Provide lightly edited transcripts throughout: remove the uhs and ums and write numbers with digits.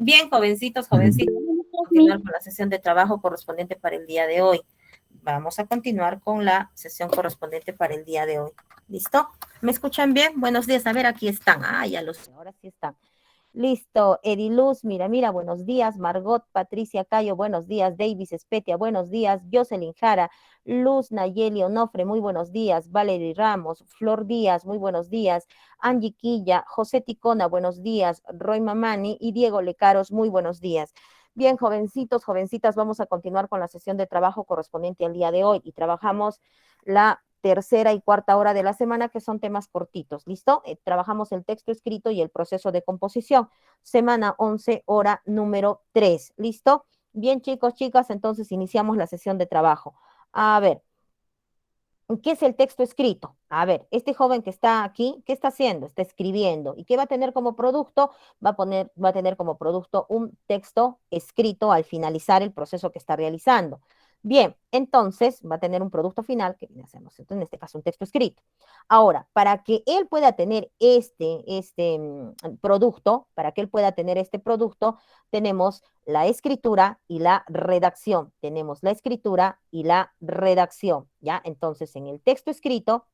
Bien, jovencitos, jovencitos, continuar con la sesión de trabajo correspondiente para el día de hoy. Vamos a continuar con la sesión correspondiente para el día de hoy. ¿Listo? ¿Me escuchan bien? Buenos días. A ver, aquí están. Ah, ya los sé, ahora sí están. Listo, Ediluz, mira, buenos días, Margot, Patricia Cayo, buenos días, Davis Espetia, buenos días, Jocelyn Jara, Luz Nayeli Onofre, muy buenos días, Valery Ramos, Flor Díaz, muy buenos días, Angie Quilla, José Ticona, buenos días, Roy Mamani y Diego Lecaros, muy buenos días. Bien, jovencitos, jovencitas, vamos a continuar con la sesión de trabajo correspondiente al día de hoy y trabajamos la tercera y cuarta hora de la semana, que son temas cortitos, ¿listo? Trabajamos el texto escrito y el proceso de composición. Semana 11, hora número 3, ¿listo? Bien, chicos, chicas, entonces iniciamos la sesión de trabajo. A ver, ¿qué es el texto escrito? A ver, este joven que está aquí, ¿qué está haciendo? Está escribiendo. ¿Y qué va a tener como producto? Va a tener como producto un texto escrito al finalizar el proceso que está realizando. Bien, entonces va a tener un producto final que viene a ser, ¿no es cierto? En este caso, un texto escrito. Ahora, para que él pueda tener producto, para que él pueda tener este producto, tenemos la escritura y la redacción. Tenemos la escritura y la redacción, ¿ya? Entonces, en el texto escrito,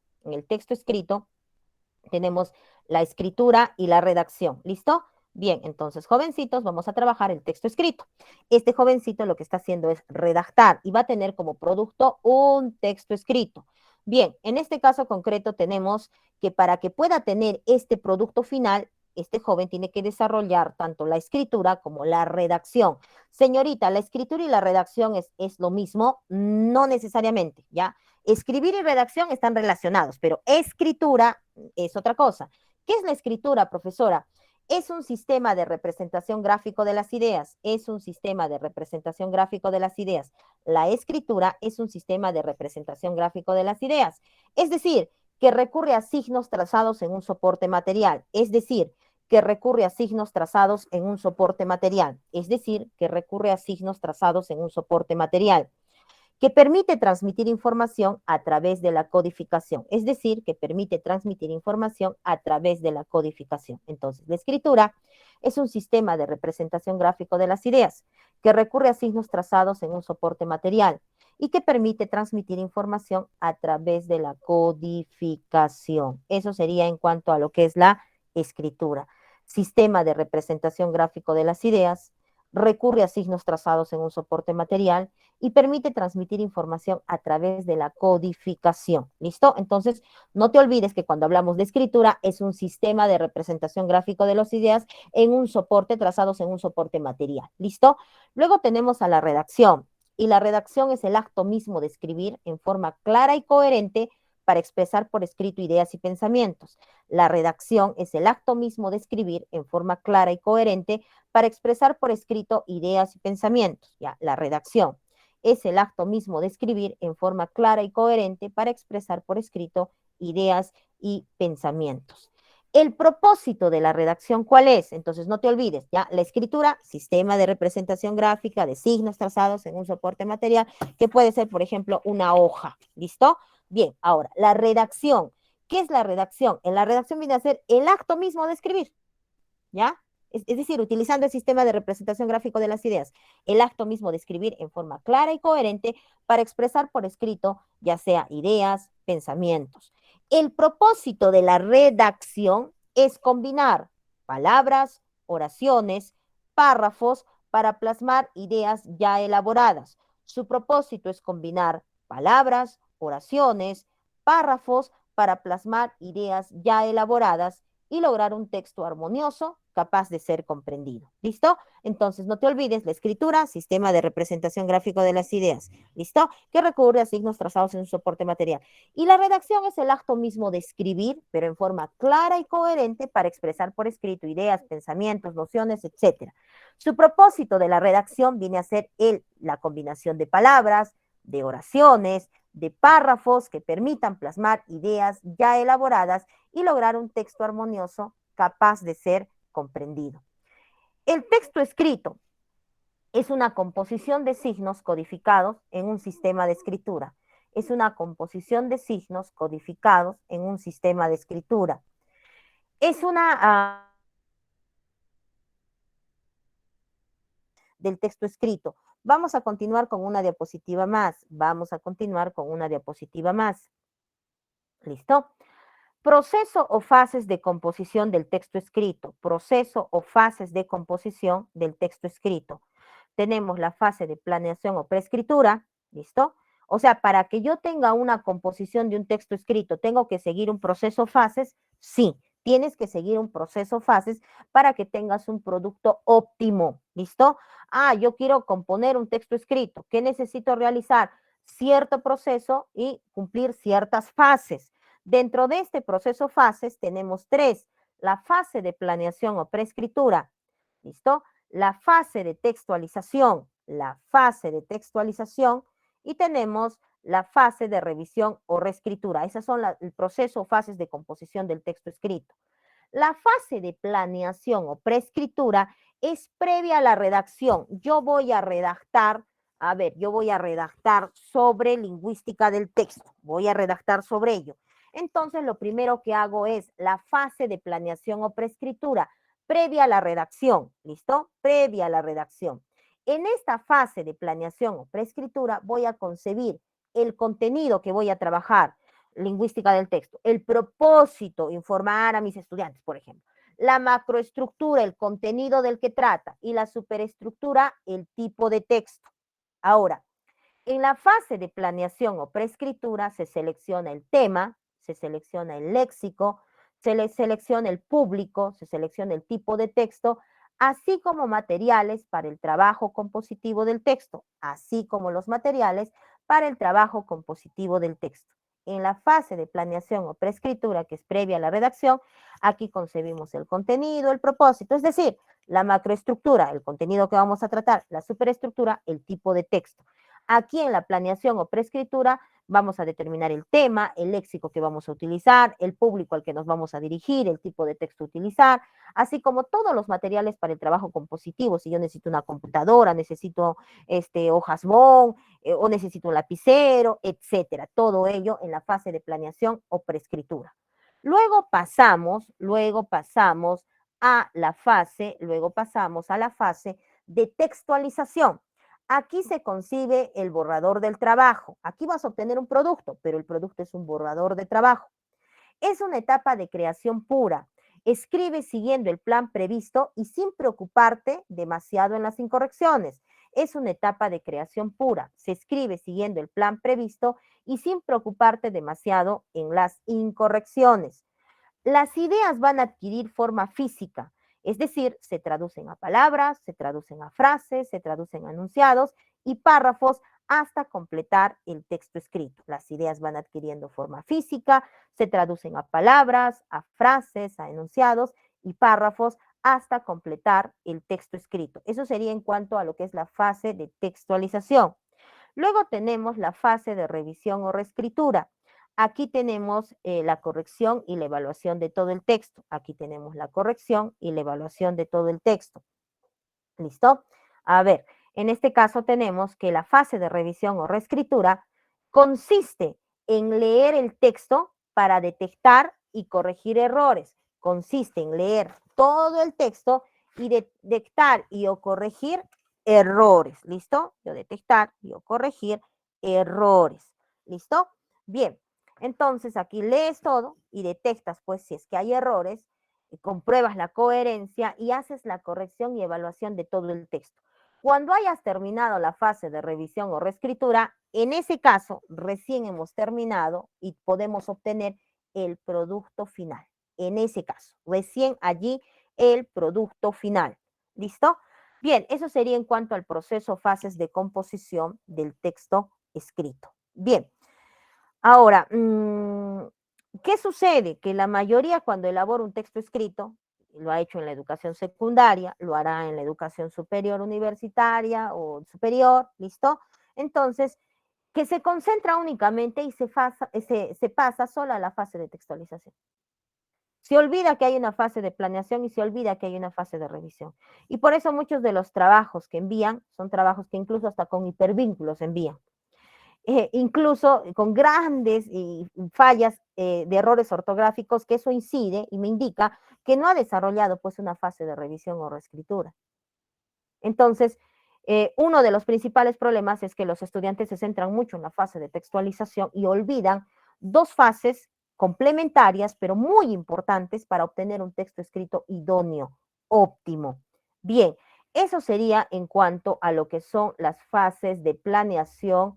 tenemos la escritura y la redacción. ¿Listo? Bien, entonces, jovencitos, vamos a trabajar el texto escrito. Este jovencito lo que está haciendo es redactar y va a tener como producto un texto escrito. Bien, en este caso concreto tenemos que para que pueda tener este producto final, este joven tiene que desarrollar tanto la escritura como la redacción. Señorita, ¿la escritura y la redacción es lo mismo? No necesariamente, ¿ya? Escribir y redacción están relacionados, pero escritura es otra cosa. ¿Qué es la escritura, profesora? Es un sistema de representación gráfico de las ideas. Es un sistema de representación gráfico de las ideas. La escritura es un sistema de representación gráfico de las ideas. Es decir, que recurre a signos trazados en un soporte material. Es decir, que recurre a signos trazados en un soporte material. Es decir, que recurre a signos trazados en un soporte material, que permite transmitir información a través de la codificación, es decir, que permite transmitir información a través de la codificación. Entonces, la escritura es un sistema de representación gráfico de las ideas que recurre a signos trazados en un soporte material y que permite transmitir información a través de la codificación. Eso sería en cuanto a lo que es la escritura. Sistema de representación gráfico de las ideas, recurre a signos trazados en un soporte material y permite transmitir información a través de la codificación. ¿Listo? Entonces, no te olvides que cuando hablamos de escritura es un sistema de representación gráfico de las ideas en un soporte, trazados en un soporte material. ¿Listo? Luego tenemos a la redacción. Y la redacción es el acto mismo de escribir en forma clara y coherente para expresar por escrito ideas y pensamientos. La redacción es el acto mismo de escribir en forma clara y coherente para expresar por escrito ideas y pensamientos. Ya, la redacción es el acto mismo de escribir en forma clara y coherente para expresar por escrito ideas y pensamientos. El propósito de la redacción, ¿cuál es? Entonces, no te olvides, ya, la escritura, sistema de representación gráfica de signos trazados en un soporte material, que puede ser, por ejemplo, una hoja, ¿listo? Bien, ahora, la redacción. ¿Qué es la redacción? En la redacción viene a ser el acto mismo de escribir, ¿ya? Es decir, utilizando el sistema de representación gráfico de las ideas, el acto mismo de escribir en forma clara y coherente para expresar por escrito, ya sea ideas, pensamientos. El propósito de la redacción es combinar palabras, oraciones, párrafos para plasmar ideas ya elaboradas. Su propósito es combinar palabras, oraciones, párrafos para plasmar ideas ya elaboradas y lograr un texto armonioso capaz de ser comprendido. ¿Listo? Entonces, no te olvides, la escritura, sistema de representación gráfico de las ideas. ¿Listo? Que recurre a signos trazados en un soporte material. Y la redacción es el acto mismo de escribir, pero en forma clara y coherente para expresar por escrito ideas, pensamientos, nociones, etcétera. Su propósito de la redacción viene a ser la combinación de palabras, de oraciones, de párrafos que permitan plasmar ideas ya elaboradas y lograr un texto armonioso capaz de ser comprendido. El texto escrito es una composición de signos codificados en un sistema de escritura. Es una composición de signos codificados en un sistema de escritura. Es una del texto escrito. Vamos a continuar con una diapositiva más. Vamos a continuar con una diapositiva más. ¿Listo? Proceso o fases de composición del texto escrito. Proceso o fases de composición del texto escrito. Tenemos la fase de planeación o preescritura, ¿listo? O sea, para que yo tenga una composición de un texto escrito, ¿tengo que seguir un proceso fases? Sí, tienes que seguir un proceso fases para que tengas un producto óptimo, ¿listo? Ah, yo quiero componer un texto escrito. ¿Qué necesito realizar? Cierto proceso y cumplir ciertas fases. Dentro de este proceso fases tenemos tres: la fase de planeación o preescritura, ¿listo? La fase de textualización, la fase de textualización y tenemos la fase de revisión o reescritura. Esas son el proceso o fases de composición del texto escrito. La fase de planeación o preescritura es previa a la redacción. Yo voy a redactar, yo voy a redactar sobre lingüística del texto, voy a redactar sobre ello. Entonces, lo primero que hago es la fase de planeación o preescritura, previa a la redacción, ¿listo? Previa a la redacción. En esta fase de planeación o preescritura voy a concebir el contenido que voy a trabajar, lingüística del texto, el propósito, informar a mis estudiantes, por ejemplo, la macroestructura, el contenido del que trata, y la superestructura, el tipo de texto. Ahora, en la fase de planeación o preescritura se selecciona el tema, se selecciona el léxico, se le selecciona el público, se selecciona el tipo de texto, así como materiales para el trabajo compositivo del texto, así como los materiales para el trabajo compositivo del texto. En la fase de planeación o preescritura, que es previa a la redacción, aquí concebimos el contenido, el propósito, es decir, la macroestructura, el contenido que vamos a tratar, la superestructura, el tipo de texto. Aquí en la planeación o preescritura vamos a determinar el tema, el léxico que vamos a utilizar, el público al que nos vamos a dirigir, el tipo de texto a utilizar, así como todos los materiales para el trabajo compositivo. Si yo necesito una computadora, necesito hojas bond, o necesito un lapicero, etcétera. Todo ello en la fase de planeación o preescritura. Luego pasamos luego pasamos a la fase de textualización. Aquí se concibe el borrador del trabajo. Aquí vas a obtener un producto, pero el producto es un borrador de trabajo. Es una etapa de creación pura. Escribe siguiendo el plan previsto y sin preocuparte demasiado en las incorrecciones. Es una etapa de creación pura. Se escribe siguiendo el plan previsto y sin preocuparte demasiado en las incorrecciones. Las ideas van a adquirir forma física, es decir, se traducen a palabras, se traducen a frases, se traducen a enunciados y párrafos hasta completar el texto escrito. Las ideas van adquiriendo forma física, se traducen a palabras, a frases, a enunciados y párrafos hasta completar el texto escrito. Eso sería en cuanto a lo que es la fase de textualización. Luego tenemos la fase de revisión o reescritura. Aquí tenemos la corrección y la evaluación de todo el texto. Aquí tenemos la corrección y la evaluación de todo el texto. ¿Listo? A ver, en este caso tenemos que la fase de revisión o reescritura consiste en leer el texto para detectar y corregir errores. Consiste en leer todo el texto y detectar y o corregir errores. ¿Listo? Yo detectar y o corregir errores. ¿Listo? Bien, entonces aquí lees todo y detectas pues si es que hay errores, compruebas la coherencia y haces la corrección y evaluación de todo el texto. Cuando hayas terminado la fase de revisión o reescritura, en ese caso recién hemos terminado y podemos obtener el producto final. En ese caso, recién allí el producto final. ¿Listo? Bien, eso sería en cuanto al proceso, fases de composición del texto escrito. Bien, ahora, ¿qué sucede? Que la mayoría cuando elabora un texto escrito, lo ha hecho en la educación secundaria, lo hará en la educación superior universitaria o superior, ¿listo? Entonces, que se concentra únicamente y se pasa solo a la fase de textualización. Se olvida que hay una fase de planeación y se olvida que hay una fase de revisión. Y por eso muchos de los trabajos que envían son trabajos que incluso hasta con hipervínculos envían. Incluso con grandes fallas de errores ortográficos, que eso incide y me indica que no ha desarrollado pues una fase de revisión o reescritura. Entonces, Uno de los principales problemas es que los estudiantes se centran mucho en la fase de textualización y olvidan dos fases complementarias, pero muy importantes para obtener un texto escrito idóneo, óptimo. Bien, eso sería en cuanto a lo que son las fases de planeación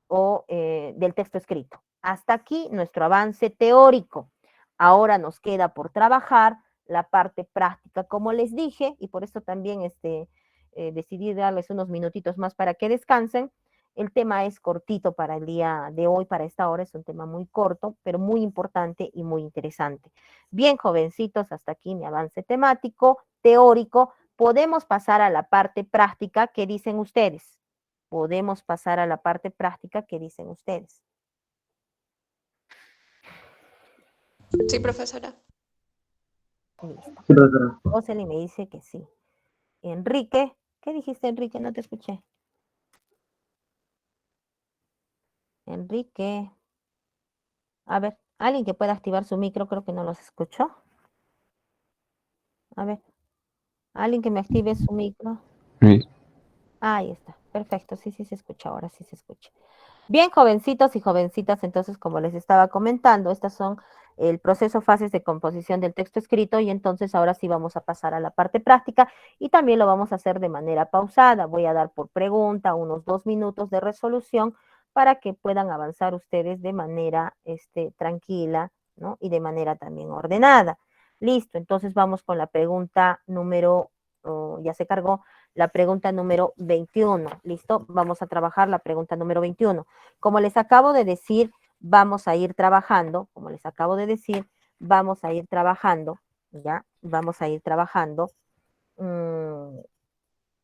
o del texto escrito. Hasta aquí nuestro avance teórico. Ahora nos queda por trabajar la parte práctica, como les dije, y por eso también decidí darles unos minutitos más para que descansen. El tema es cortito para el día de hoy, para esta hora, es un tema muy corto, pero muy importante y muy interesante. Bien, jovencitos, hasta aquí mi avance temático, teórico. Podemos pasar a la parte práctica. ¿Qué dicen ustedes? Podemos pasar a la parte práctica. ¿Qué dicen ustedes? Sí, profesora. Listo. Sí, profesora. Josely me dice que sí. Enrique, ¿qué dijiste, Enrique? No te escuché. Enrique. A ver, alguien que pueda activar su micro, creo que no los escuchó. A ver, alguien que me active su micro. Sí. Ahí está, perfecto, sí, sí se escucha, ahora sí se escucha. Bien, jovencitos y jovencitas, entonces, como les estaba comentando, estas son el proceso, fases de composición del texto escrito y entonces ahora sí vamos a pasar a la parte práctica y también lo vamos a hacer de manera pausada. Voy a dar por pregunta unos 2 minutos de resolución para que puedan avanzar ustedes de manera tranquila, ¿no? Y de manera también ordenada. Listo, entonces vamos con la pregunta número, ya se cargó, la pregunta número 21. ¿Listo? Vamos a trabajar la pregunta número 21. Como les acabo de decir, vamos a ir trabajando, como les acabo de decir, vamos a ir trabajando, ¿ya? Vamos a ir trabajando mmm,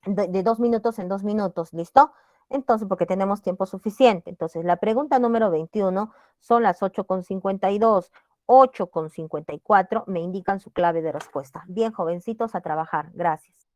de 2 minutos en 2 minutos, ¿listo? Entonces, porque tenemos tiempo suficiente. Entonces, la pregunta número 21 son las 8:52. 8:54 me indican su clave de respuesta. Bien, jovencitos, a trabajar. Gracias.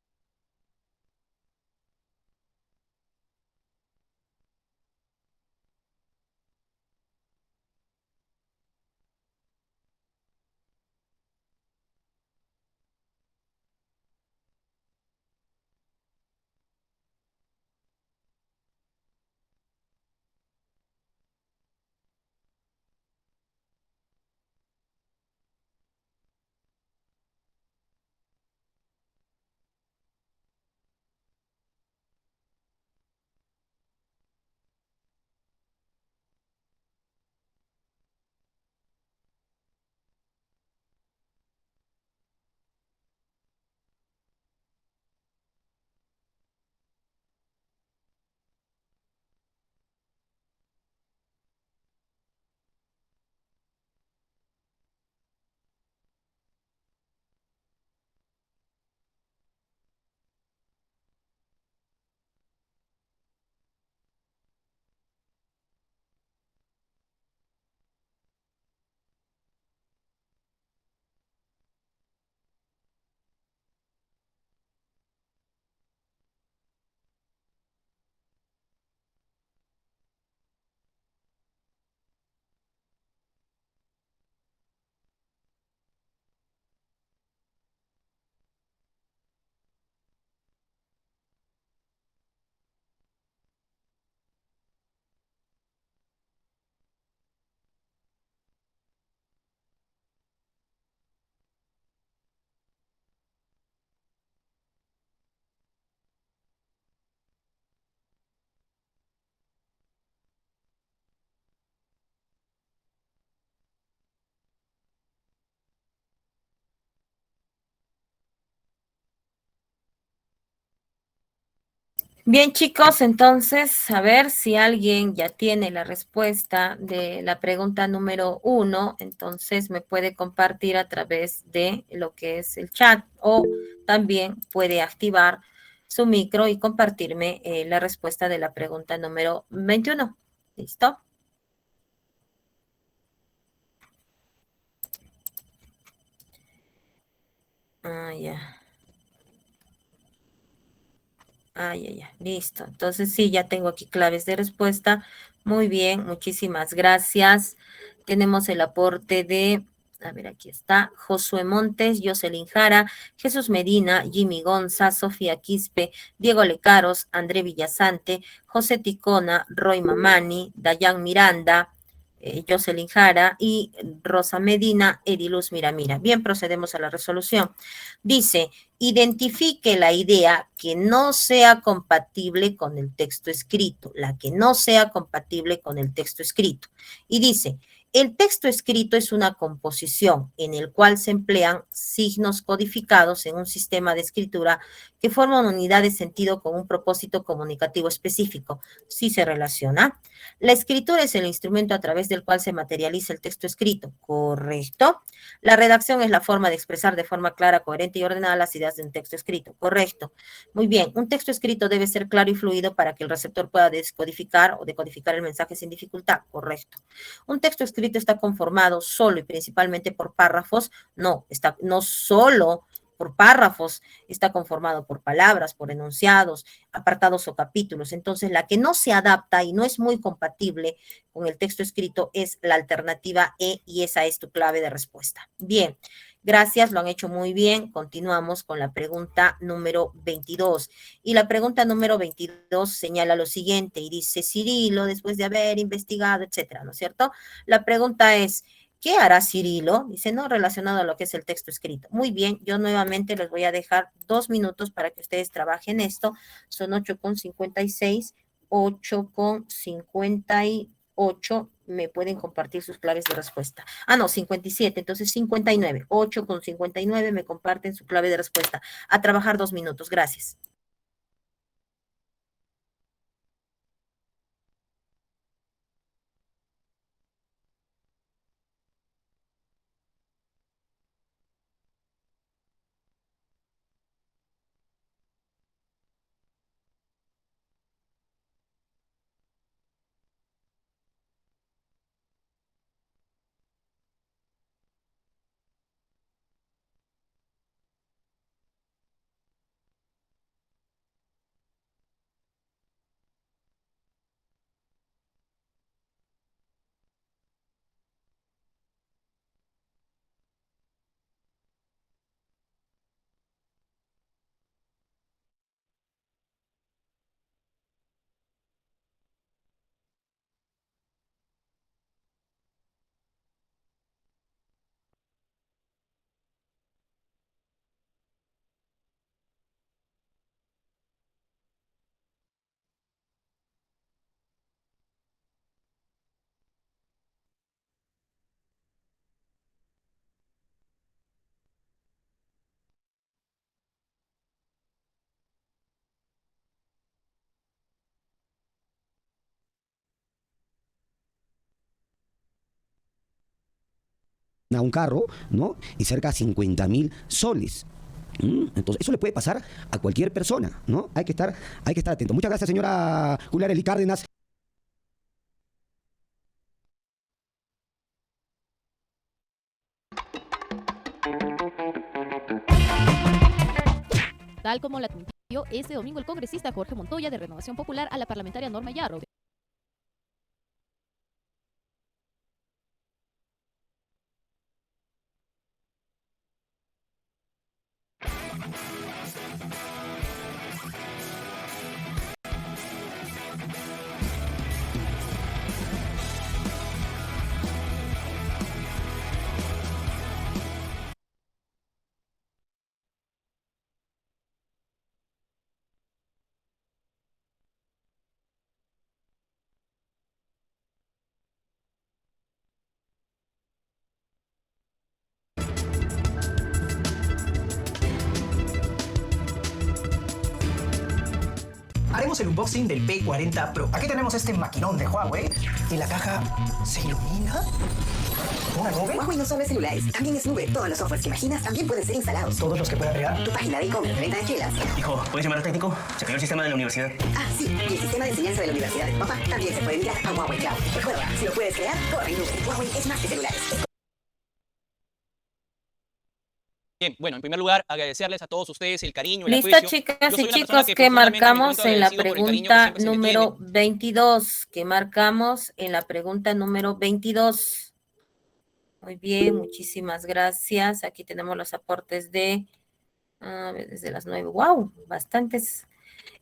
Bien, chicos, entonces, a ver si alguien ya tiene la respuesta de la pregunta número 1, entonces me puede compartir a través de lo que es el chat o también puede activar su micro y compartirme la respuesta de la pregunta número 21. ¿Listo? Ya. Ya, listo. Entonces sí, ya tengo aquí claves de respuesta. Muy bien, muchísimas gracias. Tenemos el aporte de A ver, aquí está. Josué Montes, Jocelyn Jara, Jesús Medina, Jimmy Gonza, Sofía Quispe, Diego Lecaros, André Villasante, José Ticona, Roy Mamani, Dayan Miranda, Jocelyn Jara y Rosa Medina, Ediluz Miramira. Bien, procedemos a la resolución. Dice, identifique la idea que no sea compatible con el texto escrito, la que no sea compatible con el texto escrito. Y dice, el texto escrito es una composición en el cual se emplean signos codificados en un sistema de escritura que forma una unidad de sentido con un propósito comunicativo específico. Sí se relaciona. La escritura es el instrumento a través del cual se materializa el texto escrito. Correcto. La redacción es la forma de expresar de forma clara, coherente y ordenada las ideas de un texto escrito. Correcto. Muy bien. Un texto escrito debe ser claro y fluido para que el receptor pueda descodificar o decodificar el mensaje sin dificultad. Correcto. Un texto escrito está conformado solo y principalmente por párrafos. No solo por párrafos, está conformado por palabras, por enunciados, apartados o capítulos. Entonces, la que no se adapta y no es muy compatible con el texto escrito es la alternativa E y esa es tu clave de respuesta. Bien, gracias, lo han hecho muy bien. Continuamos con la pregunta número 22. Y la pregunta número 22 señala lo siguiente y dice, Cirilo, después de haber investigado, etcétera, ¿no es cierto? La pregunta es, ¿qué hará Cirilo? Dice, no, relacionado a lo que es el texto escrito. Muy bien, yo nuevamente les voy a dejar 2 minutos para que ustedes trabajen esto. Son 8:56, 8:58. Me pueden compartir sus claves de respuesta. Ah, no, 57, entonces 59. 8:59 me comparten su clave de respuesta. A trabajar 2 minutos, gracias. A un carro, ¿no? Y cerca de 50.000 soles. Entonces, eso le puede pasar a cualquier persona, ¿no? Hay que estar atento. Muchas gracias, señora Julia Arely Cárdenas. Tal como la admitió este domingo el congresista Jorge Montoya de Renovación Popular a la parlamentaria Norma Yarro. Haremos el unboxing del P40 Pro. Aquí tenemos este maquinón de Huawei y la caja se ilumina. ¿Una nube? Huawei no solo es celulares, también es nube. Todos los softwares que imaginas también pueden ser instalados. Todos los que pueda crear. Tu página de e-commerce de venta de chelas. Hijo, ¿puedes llamar al técnico? Se cayó el sistema de la universidad. Ah, sí, y el sistema de enseñanza de la universidad. Papá, también se puede enviar a Huawei Cloud. Recuerda, si lo puedes crear, corre en nube. Huawei es más que celulares. Bien, bueno, en primer lugar, agradecerles a todos ustedes el cariño, el Listo, aprecio. chicas Yo soy y una persona chicos, que profundamente marcamos me en la encuentro agradecido por el cariño que pregunta siempre se me tiene. número 22, que marcamos en la pregunta número 22. Muy bien, muchísimas gracias. Aquí tenemos los aportes de, desde las 9. ¡Wow! Bastantes.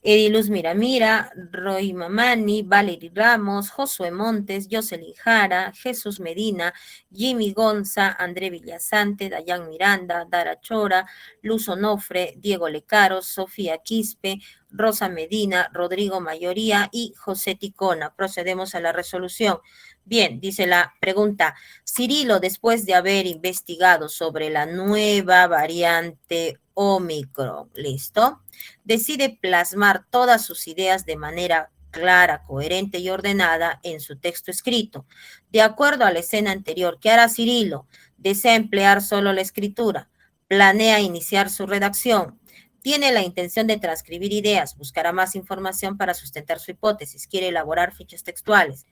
Ediluz Miramira, Roy Mamani, Valery Ramos, Josué Montes, Jocelyn Jara, Jesús Medina, Jimmy Gonza, André Villasante, Dayan Miranda, Dara Chora, Luz Onofre, Diego Lecaros, Sofía Quispe, Rosa Medina, Rodrigo Mayoría y José Ticona. Procedemos a la resolución. Bien, dice la pregunta. Cirilo, después de haber investigado sobre la nueva variante Omicron, ¿listo? Decide plasmar todas sus ideas de manera clara, coherente y ordenada en su texto escrito. De acuerdo a la escena anterior, ¿qué hará Cirilo? Desea emplear solo la escritura, planea iniciar su redacción, tiene la intención de transcribir ideas, buscará más información para sustentar su hipótesis, quiere elaborar fichas textuales.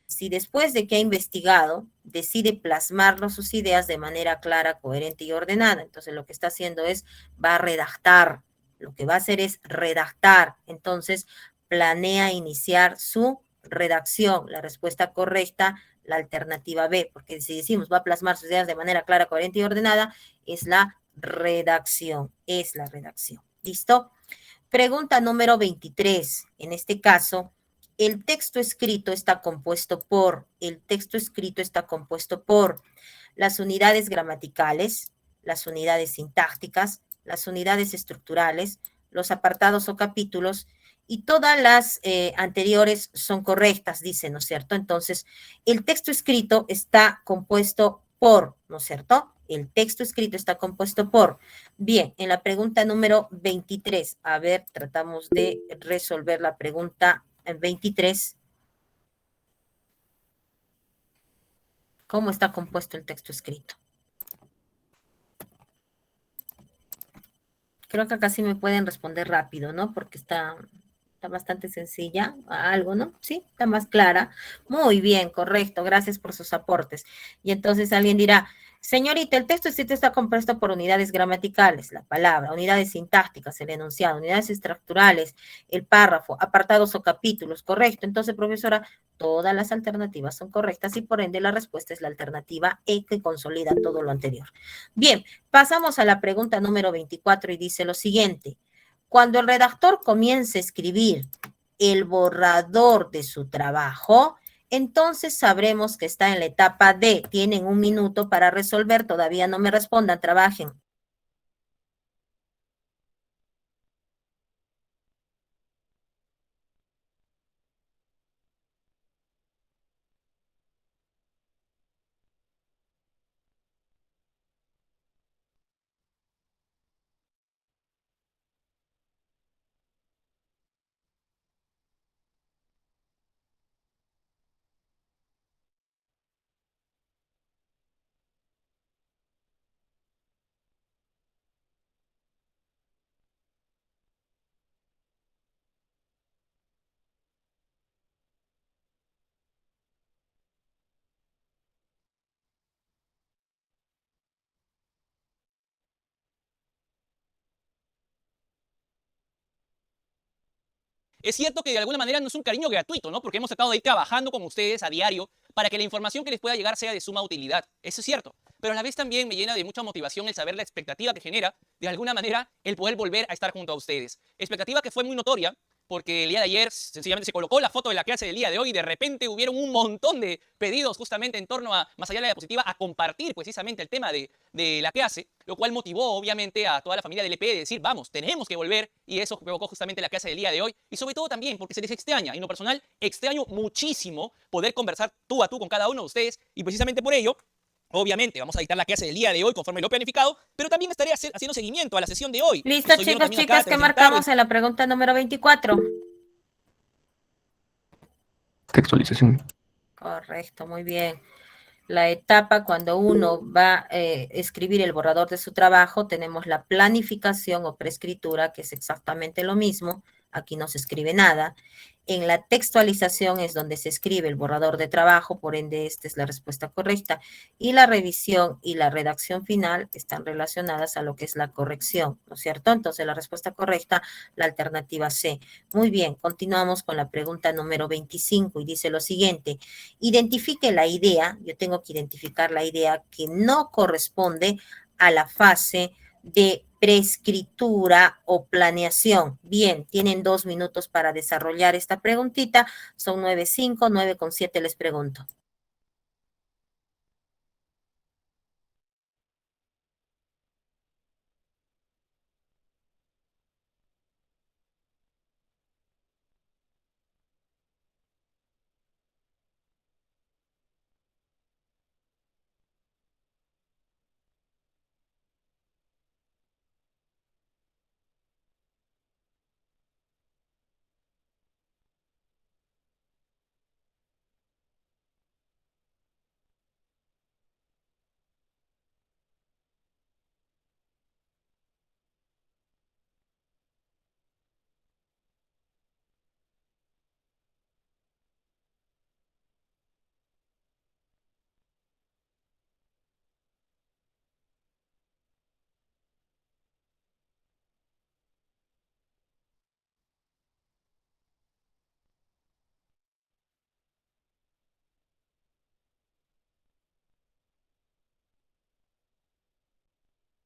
Si después de que ha investigado, decide plasmarlo sus ideas de manera clara, coherente y ordenada, entonces lo que está haciendo es, va a redactar, lo que va a hacer es redactar, entonces planea iniciar su redacción, la respuesta correcta, la alternativa B, porque si decimos va a plasmar sus ideas de manera clara, coherente y ordenada, es la redacción, ¿listo? Pregunta número 23, en este caso, el texto escrito está compuesto por las unidades gramaticales, las unidades sintácticas, las unidades estructurales, los apartados o capítulos, y todas las anteriores son correctas, dice, ¿no es cierto? Entonces, el texto escrito está compuesto por, ¿no es cierto? El texto escrito está compuesto por. Bien, en la pregunta número 23, a ver, tratamos de resolver la pregunta 23. ¿Cómo está compuesto el texto escrito? Creo que acá sí me pueden responder rápido, ¿no? Porque está bastante sencilla, algo, ¿no? Sí, está más clara. Muy bien, correcto, gracias por sus aportes. Y entonces alguien dirá, señorita, el texto escrito está compuesto por unidades gramaticales, la palabra, unidades sintácticas, el enunciado, unidades estructurales, el párrafo, apartados o capítulos, correcto. Entonces, profesora, todas las alternativas son correctas y por ende la respuesta es la alternativa E, que consolida todo lo anterior. Bien, pasamos a la pregunta número 24 y dice lo siguiente. Cuando el redactor comience a escribir el borrador de su trabajo, entonces sabremos que está en la etapa D. Tienen 1 minuto para resolver, todavía no me respondan, trabajen. Es cierto que de alguna manera no es un cariño gratuito, ¿no? Porque hemos estado ahí trabajando con ustedes a diario para que la información que les pueda llegar sea de suma utilidad. Eso es cierto. Pero a la vez también me llena de mucha motivación el saber la expectativa que genera, de alguna manera, el poder volver a estar junto a ustedes. Expectativa que fue muy notoria, porque el día de ayer sencillamente se colocó la foto de la clase del día de hoy y de repente hubieron un montón de pedidos justamente en torno a, más allá de la diapositiva, a compartir precisamente el tema de la clase, lo cual motivó obviamente a toda la familia del EP de decir, vamos, tenemos que volver, y eso provocó justamente la clase del día de hoy, y sobre todo también porque se les extraña, y en lo personal extraño muchísimo poder conversar tú a tú con cada uno de ustedes, y precisamente por ello, obviamente, vamos a dictar la clase del día de hoy conforme lo planificado, pero también estaré haciendo seguimiento a la sesión de hoy. Listo, chicos, chicas, que marcamos en la pregunta número 24. Textualización. Correcto, muy bien. La etapa cuando uno va a escribir el borrador de su trabajo, tenemos la planificación o preescritura, que es exactamente lo mismo, aquí no se escribe nada. En la textualización es donde se escribe el borrador de trabajo, por ende esta es la respuesta correcta. Y la revisión y la redacción final están relacionadas a lo que es la corrección, ¿no es cierto? Entonces la respuesta correcta, la alternativa C. Muy bien, continuamos con la pregunta número 25 y dice lo siguiente. Identifique la idea, yo tengo que identificar la idea que no corresponde a la fase de preescritura o planeación. Bien, tienen 2 minutos para desarrollar esta preguntita. Son 9:05, 9:07 les pregunto.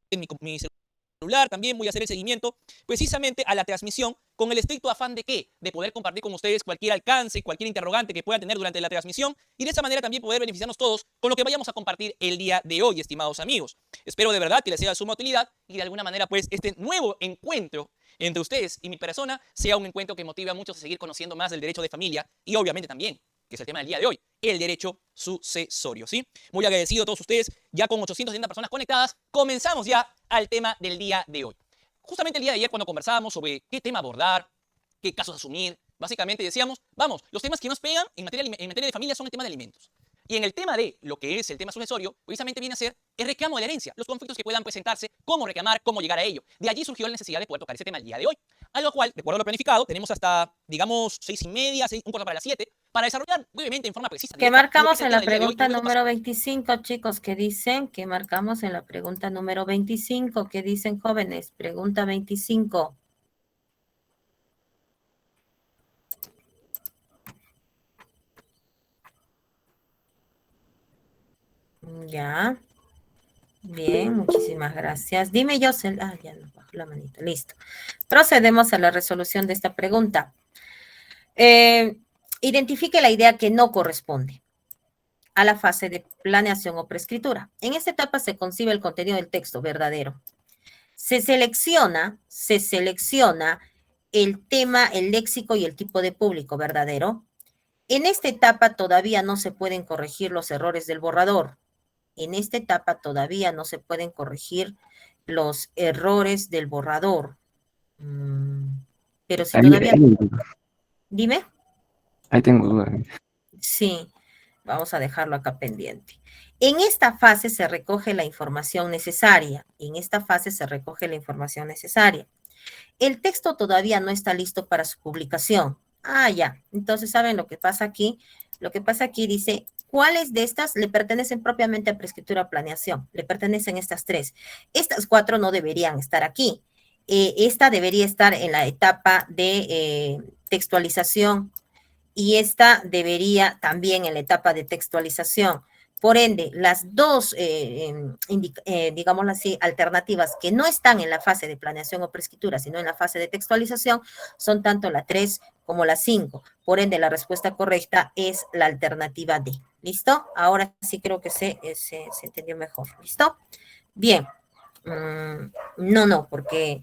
En mi celular también voy a hacer el seguimiento precisamente a la transmisión con el estricto afán de ¿qué? De poder compartir con ustedes cualquier alcance, cualquier interrogante que puedan tener durante la transmisión y de esa manera también poder beneficiarnos todos con lo que vayamos a compartir el día de hoy, estimados amigos. Espero de verdad que les sea de suma utilidad y de alguna manera pues este nuevo encuentro entre ustedes y mi persona sea un encuentro que motive a muchos a seguir conociendo más del derecho de familia y obviamente también, que es el tema del día de hoy, el derecho sucesorio, ¿sí? Muy agradecido a todos ustedes, ya con 870 personas conectadas, comenzamos ya al tema del día de hoy. Justamente el día de ayer cuando conversábamos sobre qué tema abordar, qué casos asumir, básicamente decíamos, vamos, los temas que nos pegan en materia de familia son el tema de alimentos. Y en el tema de lo que es el tema sucesorio, precisamente viene a ser el reclamo de la herencia, los conflictos que puedan presentarse, cómo reclamar, cómo llegar a ello. De allí surgió la necesidad de poder tocar ese tema el día de hoy. A lo cual, de acuerdo a lo planificado, tenemos hasta, digamos, 6:30, un cuarto para las 7, para desarrollar brevemente en forma precisa. Que marcamos en la pregunta número 25, chicos, ¿qué dicen? Que marcamos en la pregunta número 25, ¿qué dicen jóvenes? Pregunta 25. Ya. Bien, muchísimas gracias. Dime, Yosel. Ah, ya no bajo la manita. Listo. Procedemos a la resolución de esta pregunta. Identifique la idea que no corresponde a la fase de planeación o preescritura. En esta etapa se concibe el contenido del texto verdadero. Se selecciona el tema, el léxico y el tipo de público verdadero. En esta etapa todavía no se pueden corregir los errores del borrador. En esta etapa todavía no se pueden corregir los errores del borrador. Pero si todavía... Dime. Ahí tengo dudas. Sí, vamos a dejarlo acá pendiente. En esta fase se recoge la información necesaria. En esta fase se recoge la información necesaria. El texto todavía no está listo para su publicación. Ah, ya. Entonces, ¿saben lo que pasa aquí? Lo que pasa aquí dice, ¿cuáles de estas le pertenecen propiamente a preescritura o planeación? Le pertenecen estas 3. Estas 4 no deberían estar aquí. Esta debería estar en la etapa de textualización y esta debería también en la etapa de textualización. Por ende, las dos, digámoslo así, alternativas que no están en la fase de planeación o preescritura, sino en la fase de textualización, son tanto la 3 como la 5. Por ende, la respuesta correcta es la alternativa D. ¿Listo? Ahora sí creo que se entendió mejor. ¿Listo? Bien. No, porque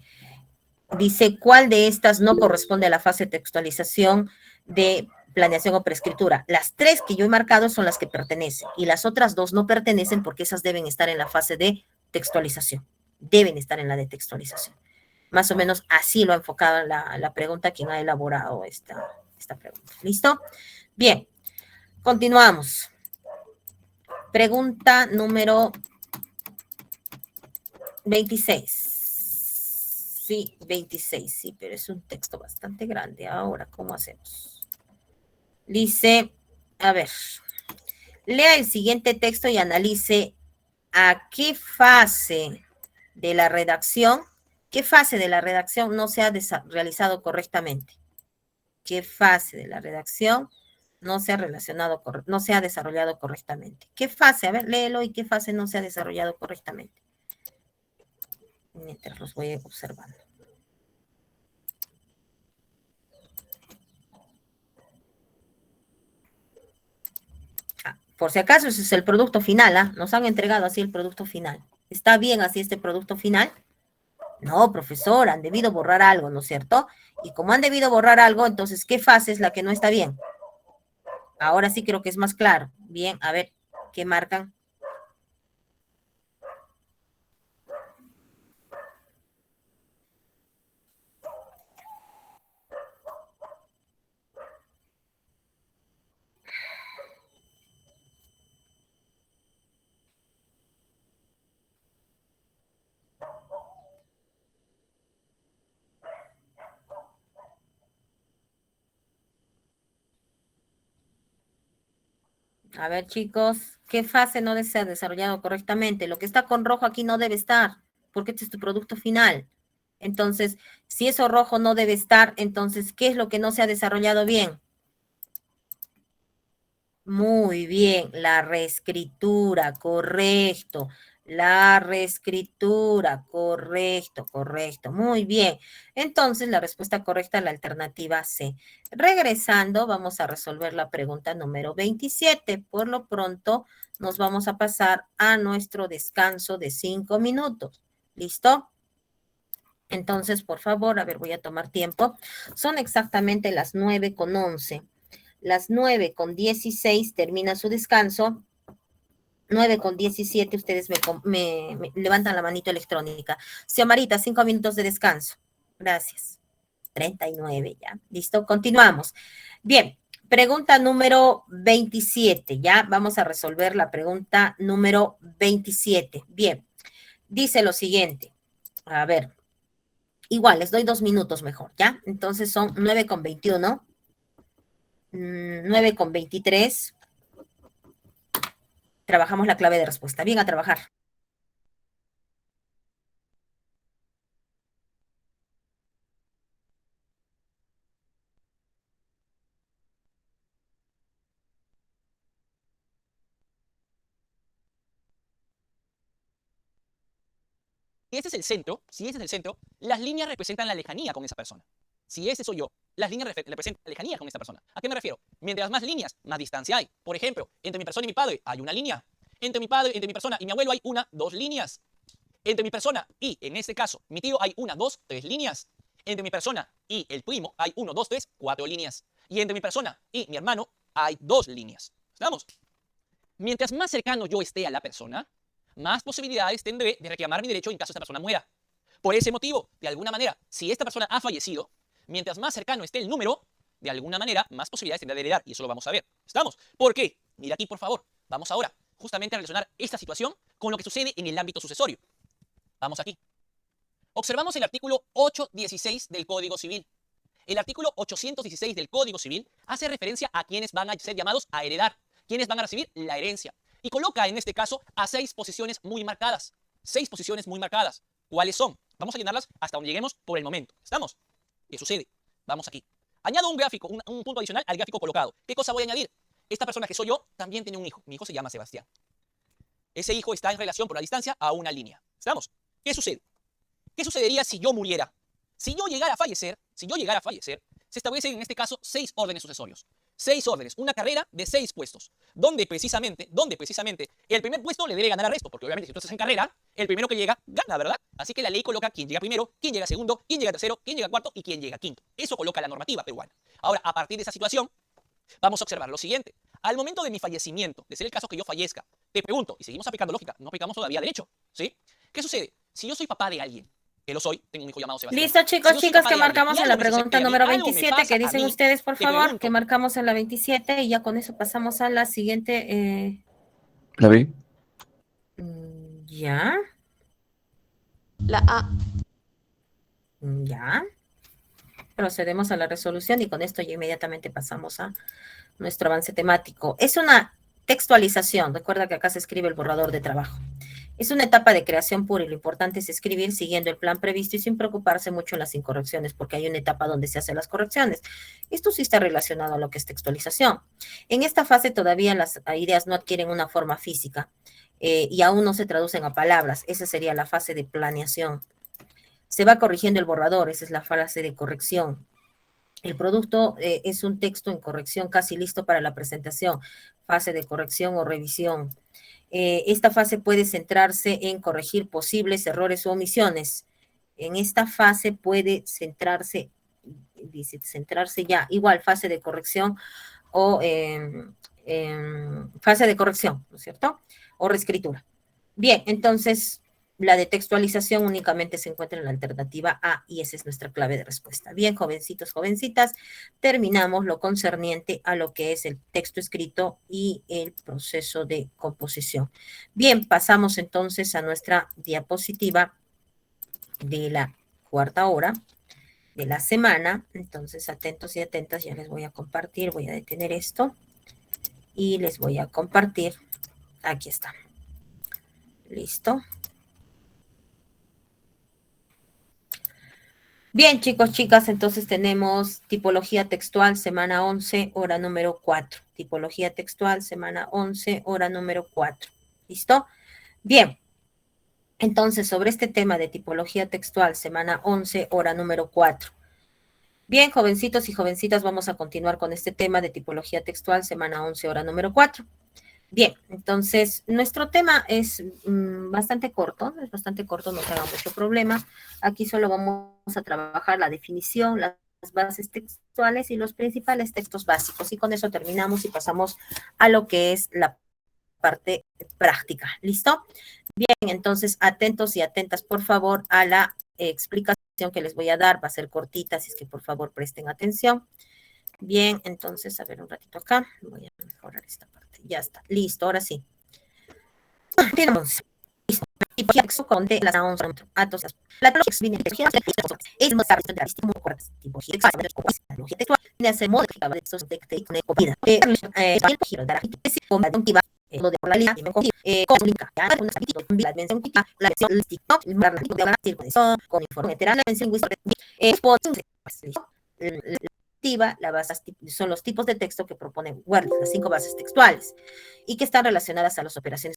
dice cuál de estas no corresponde a la fase de textualización de planeación o preescritura. Las 3 que yo he marcado son las que pertenecen y las otras 2 no pertenecen porque esas deben estar en la fase de textualización. Deben estar en la de textualización. Más o menos así lo ha enfocado la pregunta quien ha elaborado esta pregunta. ¿Listo? Bien. Continuamos. Pregunta número 26. Sí, 26, sí, pero es un texto bastante grande. Ahora, ¿cómo hacemos? Dice, a ver, lea el siguiente texto y analice a qué fase de la redacción, no se ha realizado correctamente. ¿Qué fase de la redacción no se ha no se ha desarrollado correctamente? ¿Qué fase? A ver, léelo y qué fase no se ha desarrollado correctamente. Mientras los voy observando. Por si acaso, ese es el producto final, ¿ah? Nos han entregado así el producto final. ¿Está bien así este producto final? No, profesor, han debido borrar algo, ¿no es cierto? Y como han debido borrar algo, entonces, ¿qué fase es la que no está bien? Ahora sí creo que es más claro. Bien, a ver, ¿qué marcan? A ver, chicos, ¿qué fase no se ha desarrollado correctamente? Lo que está con rojo aquí no debe estar, porque este es tu producto final. Entonces, si eso rojo no debe estar, entonces, ¿qué es lo que no se ha desarrollado bien? Muy bien, la reescritura, correcto. La reescritura, correcto, correcto. Muy bien. Entonces, la respuesta correcta es la alternativa C. Regresando, vamos a resolver la pregunta número 27. Por lo pronto, nos vamos a pasar a nuestro descanso de 5 minutos. ¿Listo? Entonces, por favor, a ver, voy a tomar tiempo. Son exactamente las 9:11. Las 9:16 termina su descanso. 9:17 ustedes me levantan la manito electrónica. Xiamarita, 5 minutos de descanso. Gracias. 39 ya. Listo, continuamos. Bien, pregunta número 27. Ya vamos a resolver la pregunta número 27. Bien, dice lo siguiente. A ver, igual, les doy 2 minutos mejor, ¿ya? Entonces son 9:21. 9:23. Trabajamos la clave de respuesta. Bien, a trabajar. Si este es el centro, las líneas representan la lejanía con esa persona. Si ese soy yo, las líneas representan la lejanía con esa persona. ¿A qué me refiero? Mientras más líneas, más distancia hay. Por ejemplo, entre mi persona y mi padre hay una línea. Entre mi persona y mi abuelo hay 1, 2 líneas. Entre mi persona y, en este caso, mi tío hay 1, 2, 3 líneas. Entre mi persona y el primo hay 1, 2, 3, 4 líneas. Y entre mi persona y mi hermano hay 2 líneas. ¿Estamos? Mientras más cercano yo esté a la persona, más posibilidades tendré de reclamar mi derecho en caso esta persona muera. Por ese motivo, de alguna manera, si esta persona ha fallecido, mientras más cercano esté el número, de alguna manera, más posibilidades tendrá de heredar. Y eso lo vamos a ver. ¿Estamos? ¿Por qué? Mira aquí, por favor. Vamos ahora justamente a relacionar esta situación con lo que sucede en el ámbito sucesorio. Vamos aquí. Observamos el artículo 816 del Código Civil. El artículo 816 del Código Civil hace referencia a quienes van a ser llamados a heredar, quienes van a recibir la herencia. Y coloca en este caso a 6 posiciones muy marcadas. 6 posiciones muy marcadas. ¿Cuáles son? Vamos a llenarlas hasta donde lleguemos por el momento. ¿Estamos? ¿Qué sucede? Vamos aquí. Añado un gráfico, un punto adicional al gráfico colocado. ¿Qué cosa voy a añadir? Esta persona que soy yo también tiene un hijo. Mi hijo se llama Sebastián. Ese hijo está en relación por la distancia a una línea. ¿Estamos? ¿Qué sucede? ¿Qué sucedería si yo muriera? Si yo llegara a fallecer, se establecen en este caso 6 órdenes sucesorios. 6 órdenes, una carrera de 6 puestos, donde precisamente el primer puesto le debe ganar al resto, porque obviamente si tú estás en carrera, el primero que llega gana, ¿verdad? Así que la ley coloca quién llega primero, quién llega segundo, quién llega tercero, quién llega cuarto y quién llega quinto. Eso coloca la normativa peruana. Ahora, a partir de esa situación, vamos a observar lo siguiente. Al momento de mi fallecimiento, de ser el caso que yo fallezca, te pregunto, y seguimos aplicando lógica, no aplicamos todavía derecho, ¿sí? ¿Qué sucede? Si yo soy papá de alguien, que lo soy, tengo un hijo llamado Sebastián. Listo, chicos, Si yo soy chicas, papá que de alguien marcamos y en la algo me sucede pregunta a mí, número algo me 27, pasa que a dicen mí, ustedes, por te favor, pregunto. que marcamos en la 27 y ya con eso pasamos a la siguiente. La B. ¿Ya? La A. Ya. Procedemos a la resolución y con esto ya inmediatamente pasamos a nuestro avance temático. Es una textualización. Recuerda que acá se escribe el borrador de trabajo. Es una etapa de creación pura y lo importante es escribir siguiendo el plan previsto y sin preocuparse mucho en las incorrecciones, porque hay una etapa donde se hacen las correcciones. Esto sí está relacionado a lo que es textualización. En esta fase todavía las ideas no adquieren una forma física y aún no se traducen a palabras. Esa sería la fase de planeación. Se va corrigiendo el borrador, esa es la fase de corrección. El producto es un texto en corrección casi listo para la presentación, fase de corrección o revisión. Esta fase puede centrarse en corregir posibles errores o omisiones. En esta fase puede centrarse, dice, centrarse ya, igual, fase de corrección o fase de corrección, ¿no es cierto? O reescritura. Bien, entonces, la de textualización únicamente se encuentra en la alternativa A y esa es nuestra clave de respuesta. Bien, jovencitos, jovencitas, terminamos lo concerniente a lo que es el texto escrito y el proceso de composición. Bien, pasamos entonces a nuestra diapositiva de la cuarta hora de la semana. Entonces, atentos y atentas, ya les voy a compartir, voy a detener esto y les voy a compartir. Aquí está. Listo. Bien, chicos, chicas, entonces tenemos tipología textual, semana 11, hora número 4. Tipología textual, semana 11, hora número 4. ¿Listo? Bien. Entonces, sobre este tema de tipología textual, semana 11, hora número 4. Bien, jovencitos y jovencitas, vamos a continuar con este tema de tipología textual, semana 11, hora número 4. Bien, entonces nuestro tema es bastante corto, no se haga mucho problema. Aquí solo vamos a trabajar la definición, las bases textuales y los principales textos básicos. Y con eso terminamos y pasamos a lo que es la parte práctica. ¿Listo? Bien, entonces atentos y atentas, por favor, a la explicación que les voy a dar. Va a ser cortita, así es que por favor presten atención. Bien, entonces, a ver un ratito acá. Voy a mejorar esta parte. Ya está. Listo, ahora sí. Tenemos. Listo. Tipología textual con de las atos. La tipología textual es una característica muy corta. Tipología textual tiene ese modo de estos de comida. El giro de la combativa lo de la línea con linka la dimensión la versión listica de la circunstancia con informe lateral la dimensión la base son los tipos de texto que propone Word, las 5 bases textuales, y que están relacionadas a las operaciones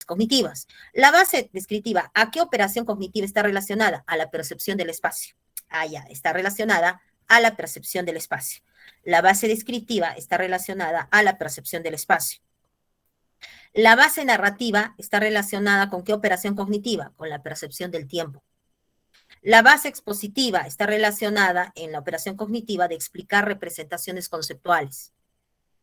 cognitivas. La base descriptiva, ¿a qué operación cognitiva está relacionada? A la percepción del espacio. Ah, ya, está relacionada a la percepción del espacio. La base descriptiva está relacionada a la percepción del espacio. La base narrativa está relacionada con qué operación cognitiva? Con la percepción del tiempo. La base expositiva está relacionada en la operación cognitiva de explicar representaciones conceptuales.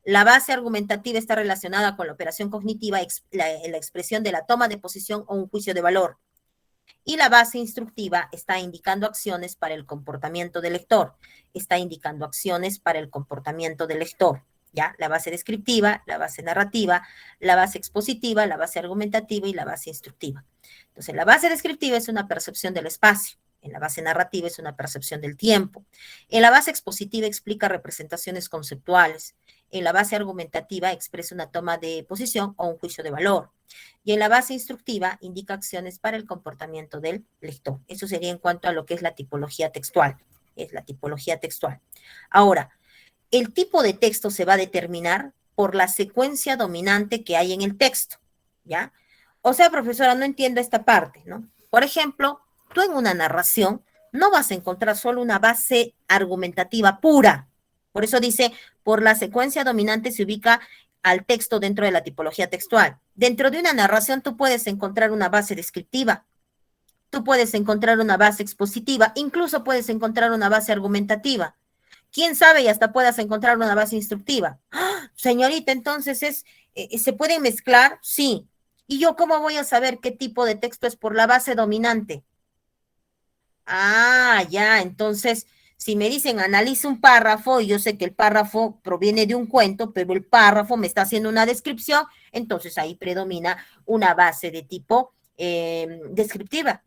La base argumentativa está relacionada con la operación cognitiva, la expresión de la toma de posición o un juicio de valor. Y la base instructiva está indicando acciones para el comportamiento del lector. Está indicando acciones para el comportamiento del lector. ¿ya? La base descriptiva, la base narrativa, la base expositiva, la base argumentativa y la base instructiva. Entonces, la base descriptiva es una percepción del espacio. En la base narrativa es una percepción del tiempo. En la base expositiva explica representaciones conceptuales. En la base argumentativa expresa una toma de posición o un juicio de valor. Y en la base instructiva indica acciones para el comportamiento del lector. Eso sería en cuanto a lo que es la tipología textual. Es la tipología textual. Ahora, el tipo de texto se va a determinar por la secuencia dominante que hay en el texto, ¿ya? O sea, profesora, no entiendo esta parte, ¿no? Por ejemplo, tú en una narración no vas a encontrar solo una base argumentativa pura. Por eso dice, por la secuencia dominante se ubica al texto dentro de la tipología textual. Dentro de una narración tú puedes encontrar una base descriptiva, tú puedes encontrar una base expositiva, incluso puedes encontrar una base argumentativa. ¿Quién sabe? Y hasta puedas encontrar una base instructiva. ¡Ah! Señorita, entonces ¿se pueden mezclar? Sí. ¿Y yo cómo voy a saber qué tipo de texto es por la base dominante? Ah, ya, entonces, si me dicen analice un párrafo, y yo sé que el párrafo proviene de un cuento, pero el párrafo me está haciendo una descripción, entonces ahí predomina una base de tipo descriptiva,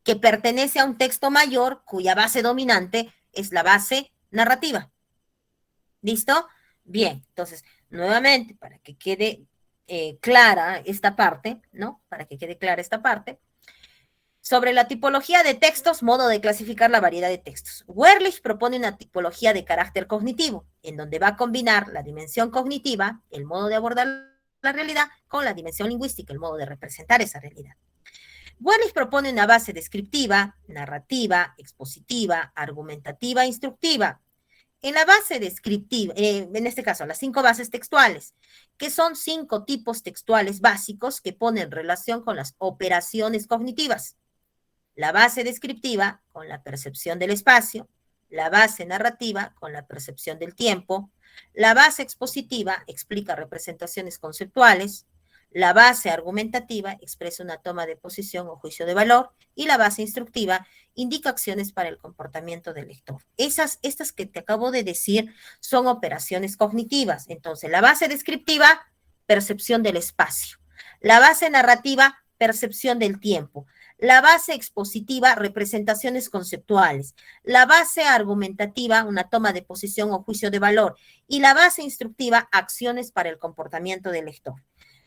que pertenece a un texto mayor cuya base dominante es la base narrativa. ¿Listo? Bien, entonces, nuevamente, para que quede clara esta parte, ¿no? Para que quede clara esta parte, sobre la tipología de textos, modo de clasificar la variedad de textos. Werlich propone una tipología de carácter cognitivo, en donde va a combinar la dimensión cognitiva, el modo de abordar la realidad, con la dimensión lingüística, el modo de representar esa realidad. Werlich propone una base descriptiva, narrativa, expositiva, argumentativa, instructiva. En la base descriptiva, en este caso, las 5 bases textuales, que son 5 tipos textuales básicos que ponen relación con las operaciones cognitivas. La base descriptiva con la percepción del espacio, la base narrativa con la percepción del tiempo, la base expositiva explica representaciones conceptuales, la base argumentativa expresa una toma de posición o juicio de valor y la base instructiva indica acciones para el comportamiento del lector. Estas que te acabo de decir son operaciones cognitivas. Entonces, la base descriptiva, percepción del espacio. La base narrativa, percepción del tiempo. La base expositiva, representaciones conceptuales. La base argumentativa, una toma de posición o juicio de valor. Y la base instructiva, acciones para el comportamiento del lector.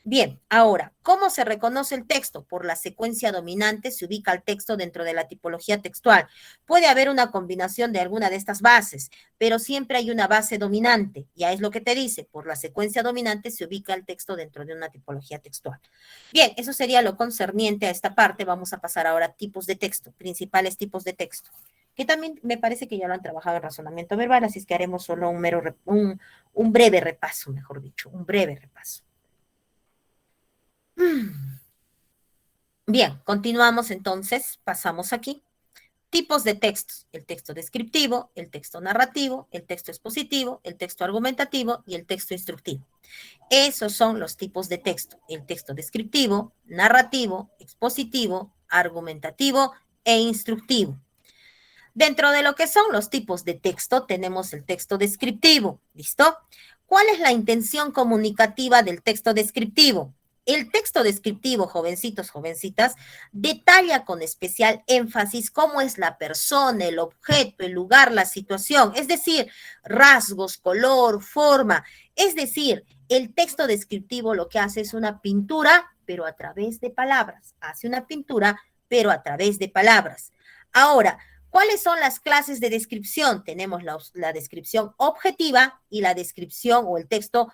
Bien, ahora, ¿cómo se reconoce el texto? Por la secuencia dominante se ubica el texto dentro de la tipología textual. Puede haber una combinación de alguna de estas bases, pero siempre hay una base dominante. Ya es lo que te dice, por la secuencia dominante se ubica el texto dentro de una tipología textual. Bien, eso sería lo concerniente a esta parte. Vamos a pasar ahora a tipos de texto, principales tipos de texto, que también me parece que ya lo han trabajado en razonamiento verbal, así es que haremos solo un breve repaso, mejor dicho, un breve repaso. Bien, continuamos entonces, pasamos aquí. Tipos de textos, el texto descriptivo, el texto narrativo, el texto expositivo, el texto argumentativo y el texto instructivo. Esos son los tipos de texto, el texto descriptivo, narrativo, expositivo, argumentativo e instructivo. Dentro de lo que son los tipos de texto, tenemos el texto descriptivo, ¿listo? ¿Cuál es la intención comunicativa del texto descriptivo? El texto descriptivo, jovencitos, jovencitas, detalla con especial énfasis cómo es la persona, el objeto, el lugar, la situación, es decir, rasgos, color, forma. Es decir, el texto descriptivo lo que hace es una pintura, pero a través de palabras. Hace una pintura, pero a través de palabras. Ahora, ¿cuáles son las clases de descripción? Tenemos la descripción objetiva y la descripción o el texto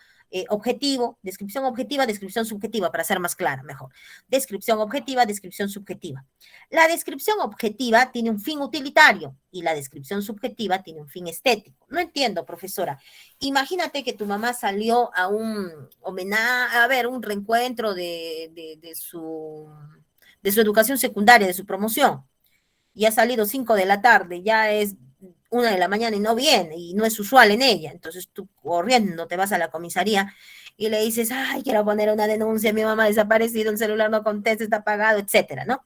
objetivo, descripción objetiva, descripción subjetiva, para ser más clara, mejor. Descripción objetiva, descripción subjetiva. La descripción objetiva tiene un fin utilitario y la descripción subjetiva tiene un fin estético. No entiendo, profesora. Imagínate que tu mamá salió a un homenaje, a ver, un reencuentro de su educación secundaria, de su promoción. Y ha salido 5 de la tarde, ya es 1 de la mañana y no viene, y no es usual en ella. Entonces tú corriendo te vas a la comisaría y le dices, ay, quiero poner una denuncia, mi mamá ha desaparecido, el celular no contesta, está apagado, etcétera, ¿no?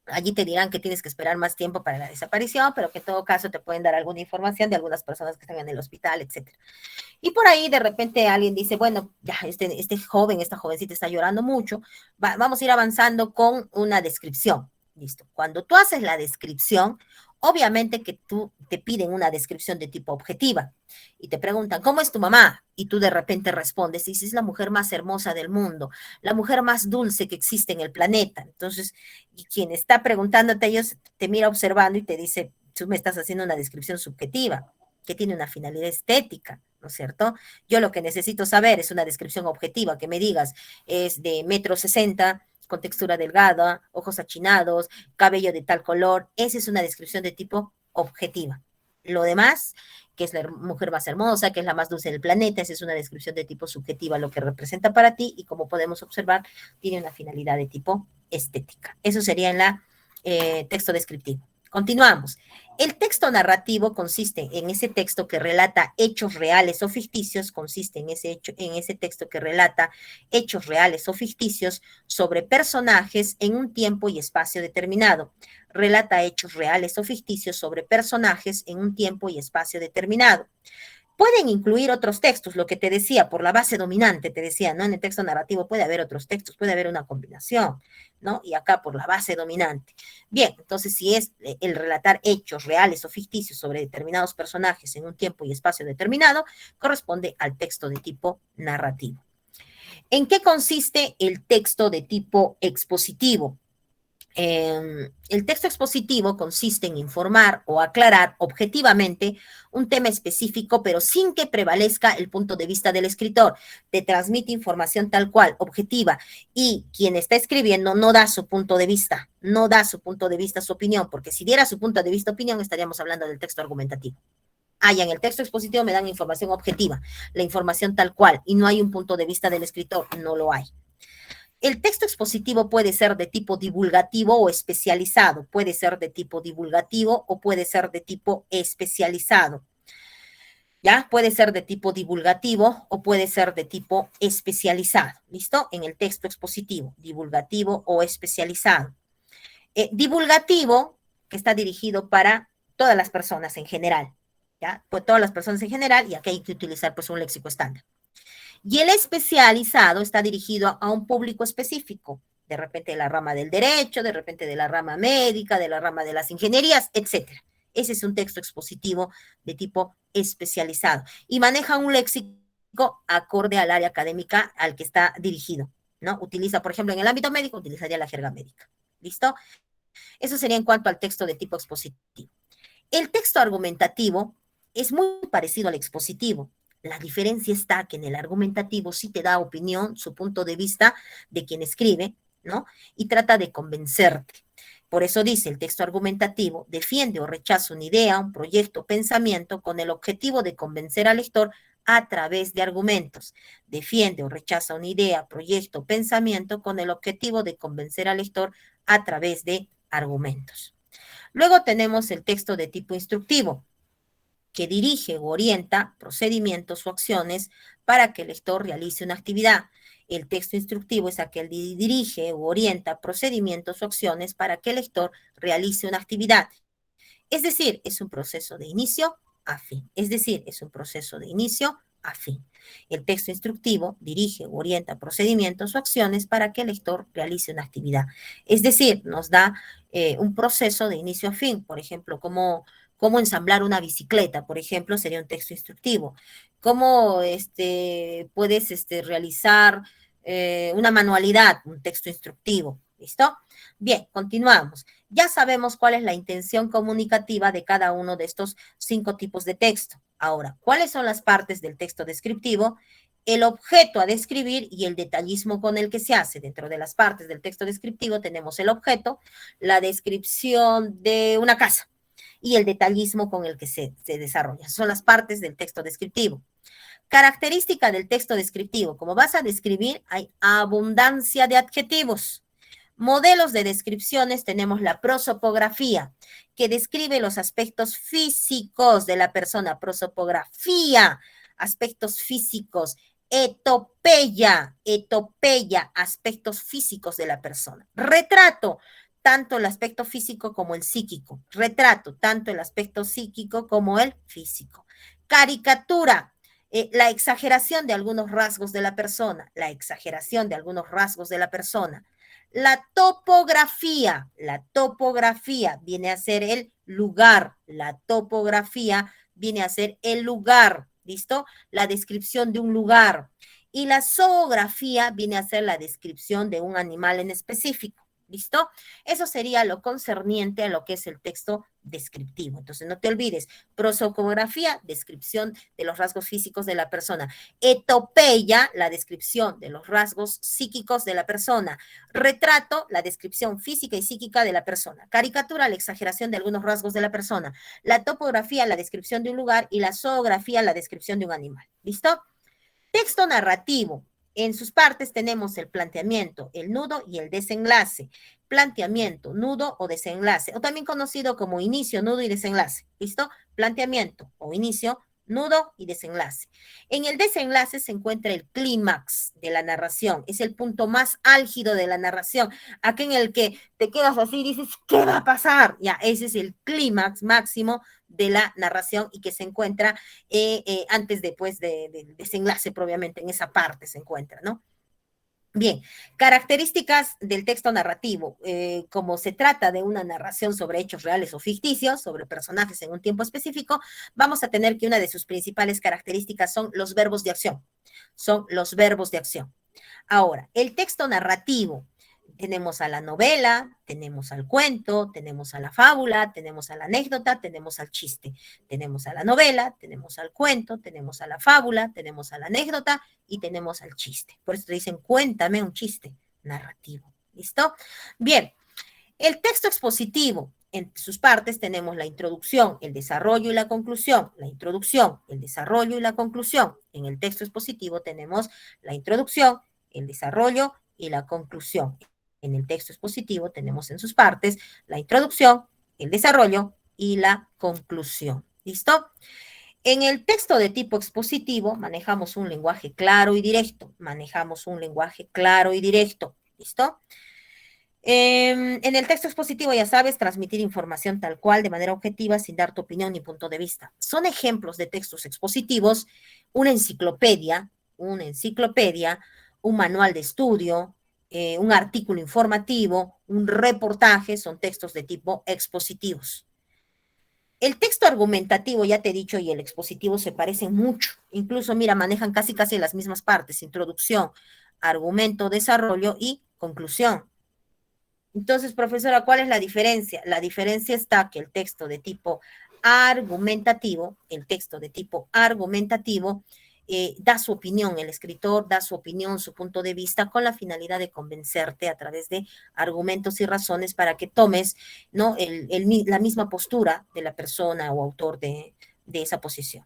Allí te dirán que tienes que esperar más tiempo para la desaparición, pero que en todo caso te pueden dar alguna información de algunas personas que están en el hospital, etcétera. Y por ahí de repente alguien dice, bueno, ya este joven, esta jovencita está llorando mucho, vamos a ir avanzando con una descripción. Listo. Cuando tú haces la descripción, obviamente que tú te piden una descripción de tipo objetiva y te preguntan, ¿cómo es tu mamá? Y tú de repente respondes, y dices, es la mujer más hermosa del mundo, la mujer más dulce que existe en el planeta. Entonces, y quien está preguntándote, ellos te mira observando y te dice, tú me estás haciendo una descripción subjetiva, que tiene una finalidad estética, ¿no es cierto? Yo lo que necesito saber es una descripción objetiva, que me digas, es de 1,60 m, con textura delgada, ojos achinados, cabello de tal color. Esa es una descripción de tipo objetiva. Lo demás, que es la mujer más hermosa, que es la más dulce del planeta, esa es una descripción de tipo subjetiva, lo que representa para ti, y como podemos observar, tiene una finalidad de tipo estética. Eso sería en la texto descriptivo. Continuamos. El texto narrativo consiste en ese texto que relata hechos reales o ficticios, consiste en ese texto que relata hechos reales o ficticios sobre personajes en un tiempo y espacio determinado. Relata hechos reales o ficticios sobre personajes en un tiempo y espacio determinado. Pueden incluir otros textos, lo que te decía, por la base dominante, te decía, ¿no? En el texto narrativo puede haber otros textos, puede haber una combinación, ¿no? Y acá por la base dominante. Bien, entonces si es el relatar hechos reales o ficticios sobre determinados personajes en un tiempo y espacio determinado, corresponde al texto de tipo narrativo. ¿En qué consiste el texto de tipo expositivo? El texto expositivo consiste en informar o aclarar objetivamente un tema específico, pero sin que prevalezca el punto de vista del escritor. Te transmite información tal cual, objetiva, y quien está escribiendo no da su punto de vista, no da su punto de vista, su opinión, porque si diera su punto de vista, opinión, estaríamos hablando del texto argumentativo. Ya en el texto expositivo me dan información objetiva, la información tal cual, y no hay un punto de vista del escritor, no lo hay. El texto expositivo puede ser de tipo divulgativo o especializado, puede ser de tipo divulgativo o puede ser de tipo especializado. ¿Ya? Puede ser de tipo divulgativo o puede ser de tipo especializado. ¿Listo? En el texto expositivo, divulgativo o especializado. Divulgativo, que está dirigido para todas las personas en general, ¿ya? Pues todas las personas en general, y aquí hay que utilizar pues un léxico estándar. Y el especializado está dirigido a un público específico, de repente de la rama del derecho, de repente de la rama médica, de la rama de las ingenierías, etc. Ese es un texto expositivo de tipo especializado y maneja un léxico acorde al área académica al que está dirigido, ¿no? Utiliza, por ejemplo, en el ámbito médico, utilizaría la jerga médica. ¿Listo? Eso sería en cuanto al texto de tipo expositivo. El texto argumentativo es muy parecido al expositivo. La diferencia está que en el argumentativo sí te da opinión, su punto de vista de quien escribe, ¿no? Y trata de convencerte. Por eso dice, el texto argumentativo defiende o rechaza una idea, un proyecto, pensamiento con el objetivo de convencer al lector a través de argumentos. Defiende o rechaza una idea, proyecto, pensamiento con el objetivo de convencer al lector a través de argumentos. Luego tenemos el texto de tipo instructivo, que dirige o orienta procedimientos o acciones para que el lector realice una actividad. El texto instructivo es aquel que dirige o orienta procedimientos o acciones para que el lector realice una actividad. Es decir, es un proceso de inicio a fin. Es decir, es un proceso de inicio a fin. El texto instructivo dirige o orienta procedimientos o acciones para que el lector realice una actividad. Es decir, nos da un proceso de inicio a fin. Por ejemplo, cómo ensamblar una bicicleta, por ejemplo, sería un texto instructivo. Cómo puedes realizar una manualidad, un texto instructivo. ¿Listo? Bien, continuamos. Ya sabemos cuál es la intención comunicativa de cada uno de estos 5 tipos de texto. Ahora, ¿cuáles son las partes del texto descriptivo? El objeto a describir y el detallismo con el que se hace. Dentro de las partes del texto descriptivo tenemos el objeto, la descripción de una casa y el detallismo con el que se desarrolla. Son las partes del texto descriptivo. Característica del texto descriptivo. Como vas a describir, hay abundancia de adjetivos. Modelos de descripciones, tenemos la prosopografía, que describe los aspectos físicos de la persona. Prosopografía, aspectos físicos. Etopeya, aspectos físicos de la persona. Retrato, tanto el aspecto físico como el psíquico. Retrato, tanto el aspecto psíquico como el físico. Caricatura, la exageración de algunos rasgos de la persona, la exageración de algunos rasgos de la persona. La topografía viene a ser el lugar, la topografía viene a ser el lugar, ¿listo? La descripción de un lugar. Y la zoografía viene a ser la descripción de un animal en específico. ¿Listo? Eso sería lo concerniente a lo que es el texto descriptivo. Entonces, no te olvides, prosopografía, descripción de los rasgos físicos de la persona. Etopeya, la descripción de los rasgos psíquicos de la persona. Retrato, la descripción física y psíquica de la persona. Caricatura, la exageración de algunos rasgos de la persona. La topografía, la descripción de un lugar. Y la zoografía, la descripción de un animal. ¿Listo? Texto narrativo. En sus partes tenemos el planteamiento, el nudo y el desenlace. Planteamiento, nudo o desenlace, o también conocido como inicio, nudo y desenlace. ¿Listo? Planteamiento o inicio, nudo y desenlace. En el desenlace se encuentra el clímax de la narración, es el punto más álgido de la narración, aquí en el que te quedas así y dices, ¿qué va a pasar? Ya, ese es el clímax máximo de la narración y que se encuentra antes después del desenlace, propiamente, en esa parte se encuentra, ¿no? Bien, características del texto narrativo. Como se trata de una narración sobre hechos reales o ficticios, sobre personajes en un tiempo específico, vamos a tener que una de sus principales características son los verbos de acción. Son los verbos de acción. Ahora, el texto narrativo. Tenemos a la novela, tenemos al cuento, tenemos a la fábula, tenemos a la anécdota, tenemos al chiste. Tenemos a la novela, tenemos al cuento, tenemos a la fábula, tenemos a la anécdota y tenemos al chiste. Por eso te dicen, cuéntame un chiste narrativo. ¿Listo? Bien, el texto expositivo. En sus partes tenemos la introducción, el desarrollo y la conclusión. La introducción, el desarrollo y la conclusión. En el texto expositivo tenemos la introducción, el desarrollo y la conclusión. En el texto expositivo tenemos en sus partes la introducción, el desarrollo y la conclusión. ¿Listo? En el texto de tipo expositivo manejamos un lenguaje claro y directo. Manejamos un lenguaje claro y directo. ¿Listo? En el texto expositivo, ya sabes, transmitir información tal cual, de manera objetiva, sin dar tu opinión ni punto de vista. Son ejemplos de textos expositivos, una enciclopedia, un manual de estudio, un artículo informativo, un reportaje, son textos de tipo expositivos. El texto argumentativo, ya te he dicho, y el expositivo se parecen mucho. Incluso, mira, manejan casi las mismas partes, introducción, argumento, desarrollo y conclusión. Entonces, profesora, ¿cuál es la diferencia? La diferencia está que el texto de tipo argumentativo, da su opinión, el escritor da su opinión, su punto de vista, con la finalidad de convencerte a través de argumentos y razones para que tomes, ¿no? La misma postura de la persona o autor de esa posición.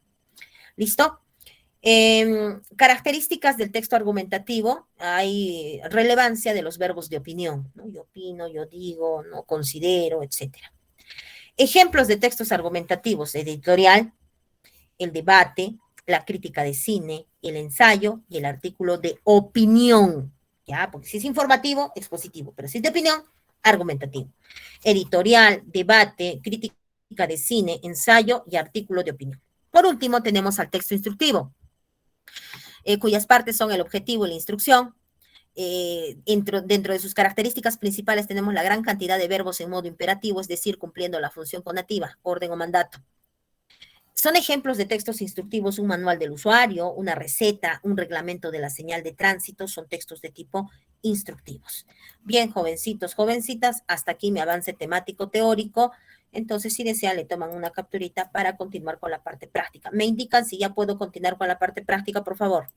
¿Listo? Características del texto argumentativo, hay relevancia de los verbos de opinión, ¿no? Yo opino, yo digo, no considero, etc. Ejemplos de textos argumentativos: editorial, el debate, la crítica de cine, el ensayo y el artículo de opinión, ¿ya? Porque si es informativo, expositivo, pero si es de opinión, argumentativo. Editorial, debate, crítica de cine, ensayo y artículo de opinión. Por último, tenemos al texto instructivo, cuyas partes son el objetivo y la instrucción. Dentro de sus características principales tenemos la gran cantidad de verbos en modo imperativo, es decir, cumpliendo la función conativa, orden o mandato. Son ejemplos de textos instructivos un manual del usuario, una receta, un reglamento de la señal de tránsito, son textos de tipo instructivos. Bien, jovencitos, jovencitas, hasta aquí mi avance temático teórico. Entonces, si desean, le toman una capturita para continuar con la parte práctica. Me indican si ya puedo continuar con la parte práctica, por favor.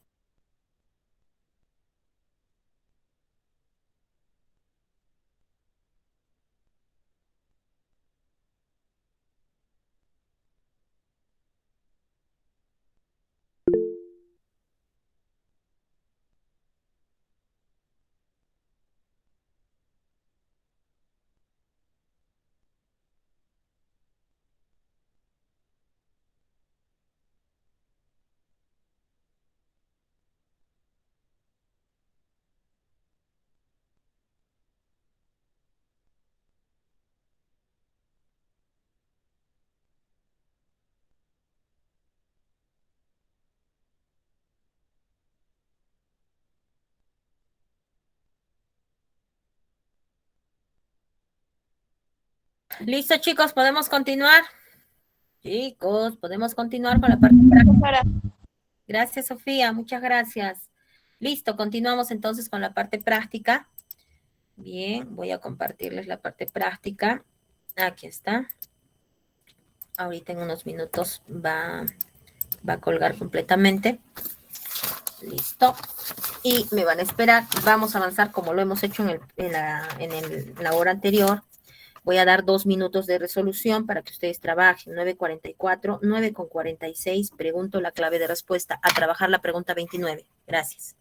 Listo, chicos, ¿podemos continuar? Chicos, podemos continuar con la parte práctica. Gracias, Sofía, muchas gracias. Listo, continuamos entonces con la parte práctica. Bien, voy a compartirles la parte práctica. Aquí está. Ahorita en unos minutos va a colgar completamente. Listo. Y me van a esperar. Vamos a avanzar como lo hemos hecho en la hora anterior. Voy a dar 2 minutos de resolución para que ustedes trabajen. 9:44, 9:46. Pregunto la clave de respuesta. A trabajar la pregunta 29. Gracias.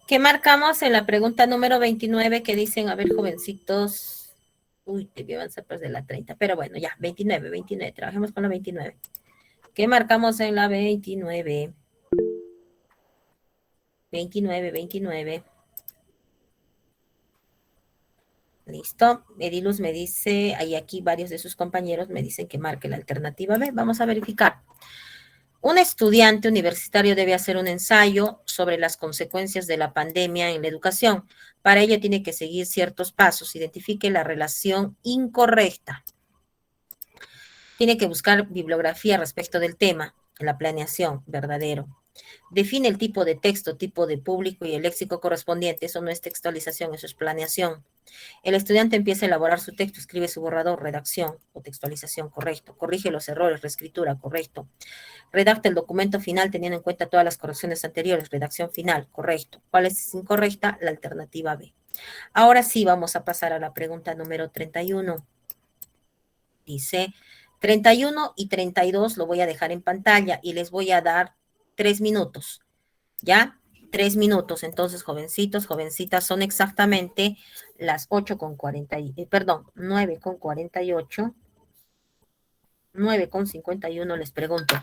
¿Qué marcamos en la pregunta número 29 que dicen, a ver, jovencitos? Uy, debí avanzar pues de la 30, pero bueno, ya, 29, 29, trabajemos con la 29. ¿Qué marcamos en la 29? 29, 29. Listo. Ediluz me dice, y aquí varios de sus compañeros me dicen que marque la alternativa B. Vamos a verificar. Un estudiante universitario debe hacer un ensayo sobre las consecuencias de la pandemia en la educación. Para ello tiene que seguir ciertos pasos. Identifique la relación incorrecta. Tiene que buscar bibliografía respecto del tema, la planeación, verdadero. Define el tipo de texto, tipo de público y el léxico correspondiente. Eso no es textualización, eso es planeación. El estudiante empieza a elaborar su texto, escribe su borrador, redacción o textualización, correcto. Corrige los errores, reescritura, correcto. Redacta el documento final teniendo en cuenta todas las correcciones anteriores, redacción final, correcto. ¿Cuál es incorrecta? La alternativa B. Ahora sí vamos a pasar a la pregunta número 31. Dice 31 y 32 lo voy a dejar en pantalla y les voy a dar 3 minutos, ¿ya? 3 minutos. Entonces, jovencitos, jovencitas, son exactamente las 8:40, perdón, 9:48, 9:51 les pregunto.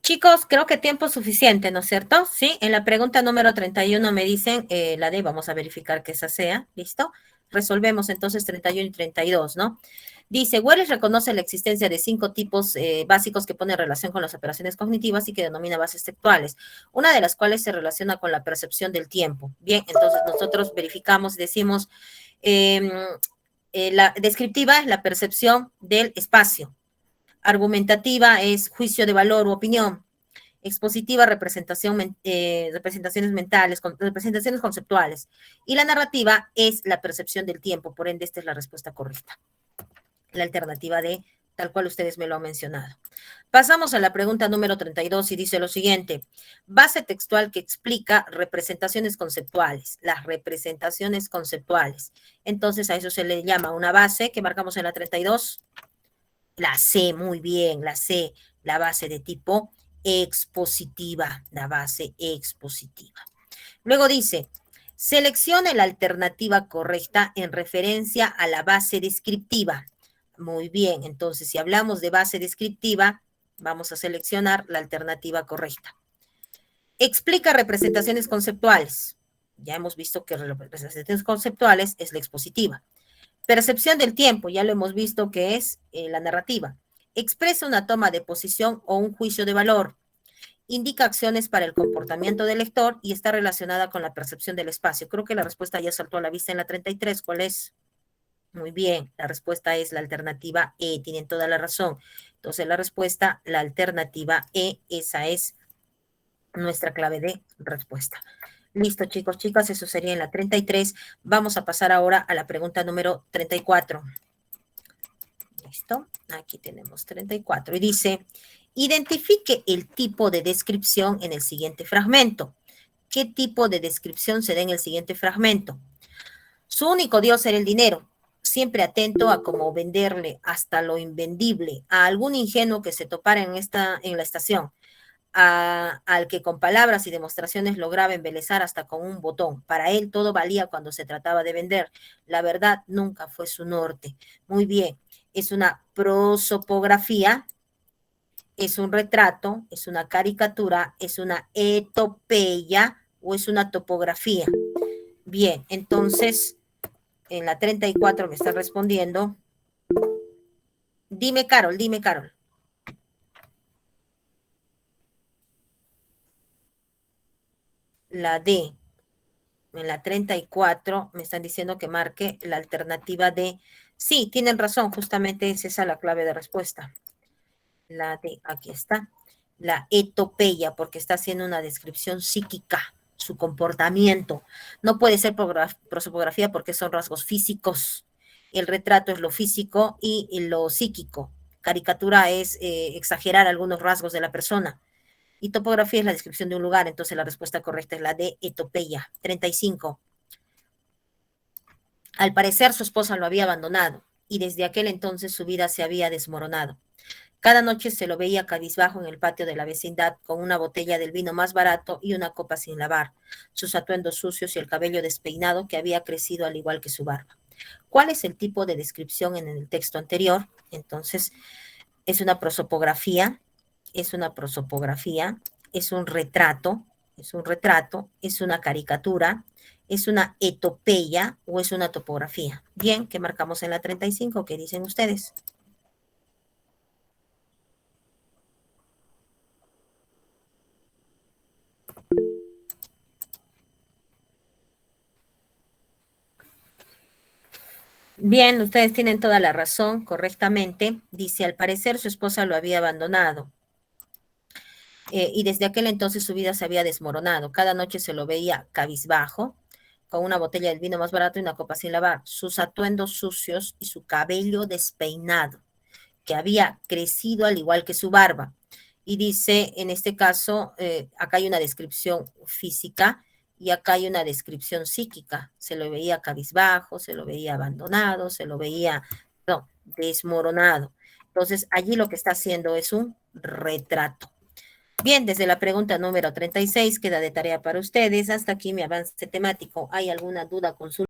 Chicos, creo que tiempo suficiente, ¿no es cierto? Sí, en la pregunta número 31 me dicen la D, vamos a verificar que esa sea, ¿listo? Resolvemos entonces 31 y 32, ¿no? Dice, Wells reconoce la existencia de 5 tipos básicos que ponen relación con las operaciones cognitivas y que denomina bases textuales, una de las cuales se relaciona con la percepción del tiempo. Bien, entonces nosotros verificamos y decimos, la descriptiva es la percepción del espacio. Argumentativa es juicio de valor u opinión. Expositiva, representaciones mentales, representaciones conceptuales. Y la narrativa es la percepción del tiempo. Por ende, esta es la respuesta correcta. La alternativa D, tal cual ustedes me lo han mencionado. Pasamos a la pregunta número 32 y dice lo siguiente. Base textual que explica representaciones conceptuales. Las representaciones conceptuales. Entonces, a eso se le llama una base que marcamos en la 32. La C, muy bien, la C, la base de tipo expositiva, la base expositiva. Luego dice, seleccione la alternativa correcta en referencia a la base descriptiva. Muy bien, entonces si hablamos de base descriptiva, vamos a seleccionar la alternativa correcta. Explica representaciones conceptuales. Ya hemos visto que representaciones conceptuales es la expositiva. Percepción del tiempo, ya lo hemos visto que es la narrativa. Expresa una toma de posición o un juicio de valor. Indica acciones para el comportamiento del lector y está relacionada con la percepción del espacio. Creo que la respuesta ya saltó a la vista en la 33. ¿Cuál es? Muy bien, la respuesta es la alternativa E. Tienen toda la razón. Entonces la respuesta, la alternativa E, esa es nuestra clave de respuesta. Listo, chicos, chicas, eso sería en la 33. Vamos a pasar ahora a la pregunta número 34. Listo, aquí tenemos 34. Y dice, identifique el tipo de descripción en el siguiente fragmento. ¿Qué tipo de descripción se da en el siguiente fragmento? Su único Dios era el dinero, siempre atento a cómo venderle hasta lo invendible a algún ingenuo que se topara en la estación. Al que con palabras y demostraciones lograba embelezar hasta con un botón. Para él todo valía cuando se trataba de vender. La verdad nunca fue su norte. Muy bien, es una prosopografía, es un retrato, es una caricatura, es una etopeya o es una topografía. Bien, entonces, en la 34 me está respondiendo. Dime, Carol, dime, Carol. La D. En la 34 me están diciendo que marque la alternativa D. Sí, tienen razón, justamente es esa la clave de respuesta. La D, aquí está. La etopeya, porque está haciendo una descripción psíquica, su comportamiento. No puede ser prosopografía porque son rasgos físicos. El retrato es lo físico y lo psíquico. Caricatura es exagerar algunos rasgos de la persona. Y topografía es la descripción de un lugar, entonces la respuesta correcta es la de etopeya. 35. Al parecer su esposa lo había abandonado y desde aquel entonces su vida se había desmoronado. Cada noche se lo veía cabizbajo en el patio de la vecindad con una botella del vino más barato y una copa sin lavar, sus atuendos sucios y el cabello despeinado que había crecido al igual que su barba. ¿Cuál es el tipo de descripción en el texto anterior? Entonces, es una prosopografía, es una prosopografía, es un retrato, es una caricatura, es una etopeya o es una topografía. Bien, ¿qué marcamos en la 35? ¿Qué dicen ustedes? Bien, ustedes tienen toda la razón, correctamente. Dice, al parecer su esposa lo había abandonado. Y desde aquel entonces su vida se había desmoronado. Cada noche se lo veía cabizbajo, con una botella del vino más barato y una copa sin lavar, sus atuendos sucios y su cabello despeinado, que había crecido al igual que su barba. Y dice, en este caso, acá hay una descripción física y acá hay una descripción psíquica. Se lo veía cabizbajo, se lo veía abandonado, se lo veía, no, desmoronado. Entonces, allí lo que está haciendo es un retrato. Bien, desde la pregunta número 36 queda de tarea para ustedes. Hasta aquí mi avance temático. ¿Hay alguna duda, consulta?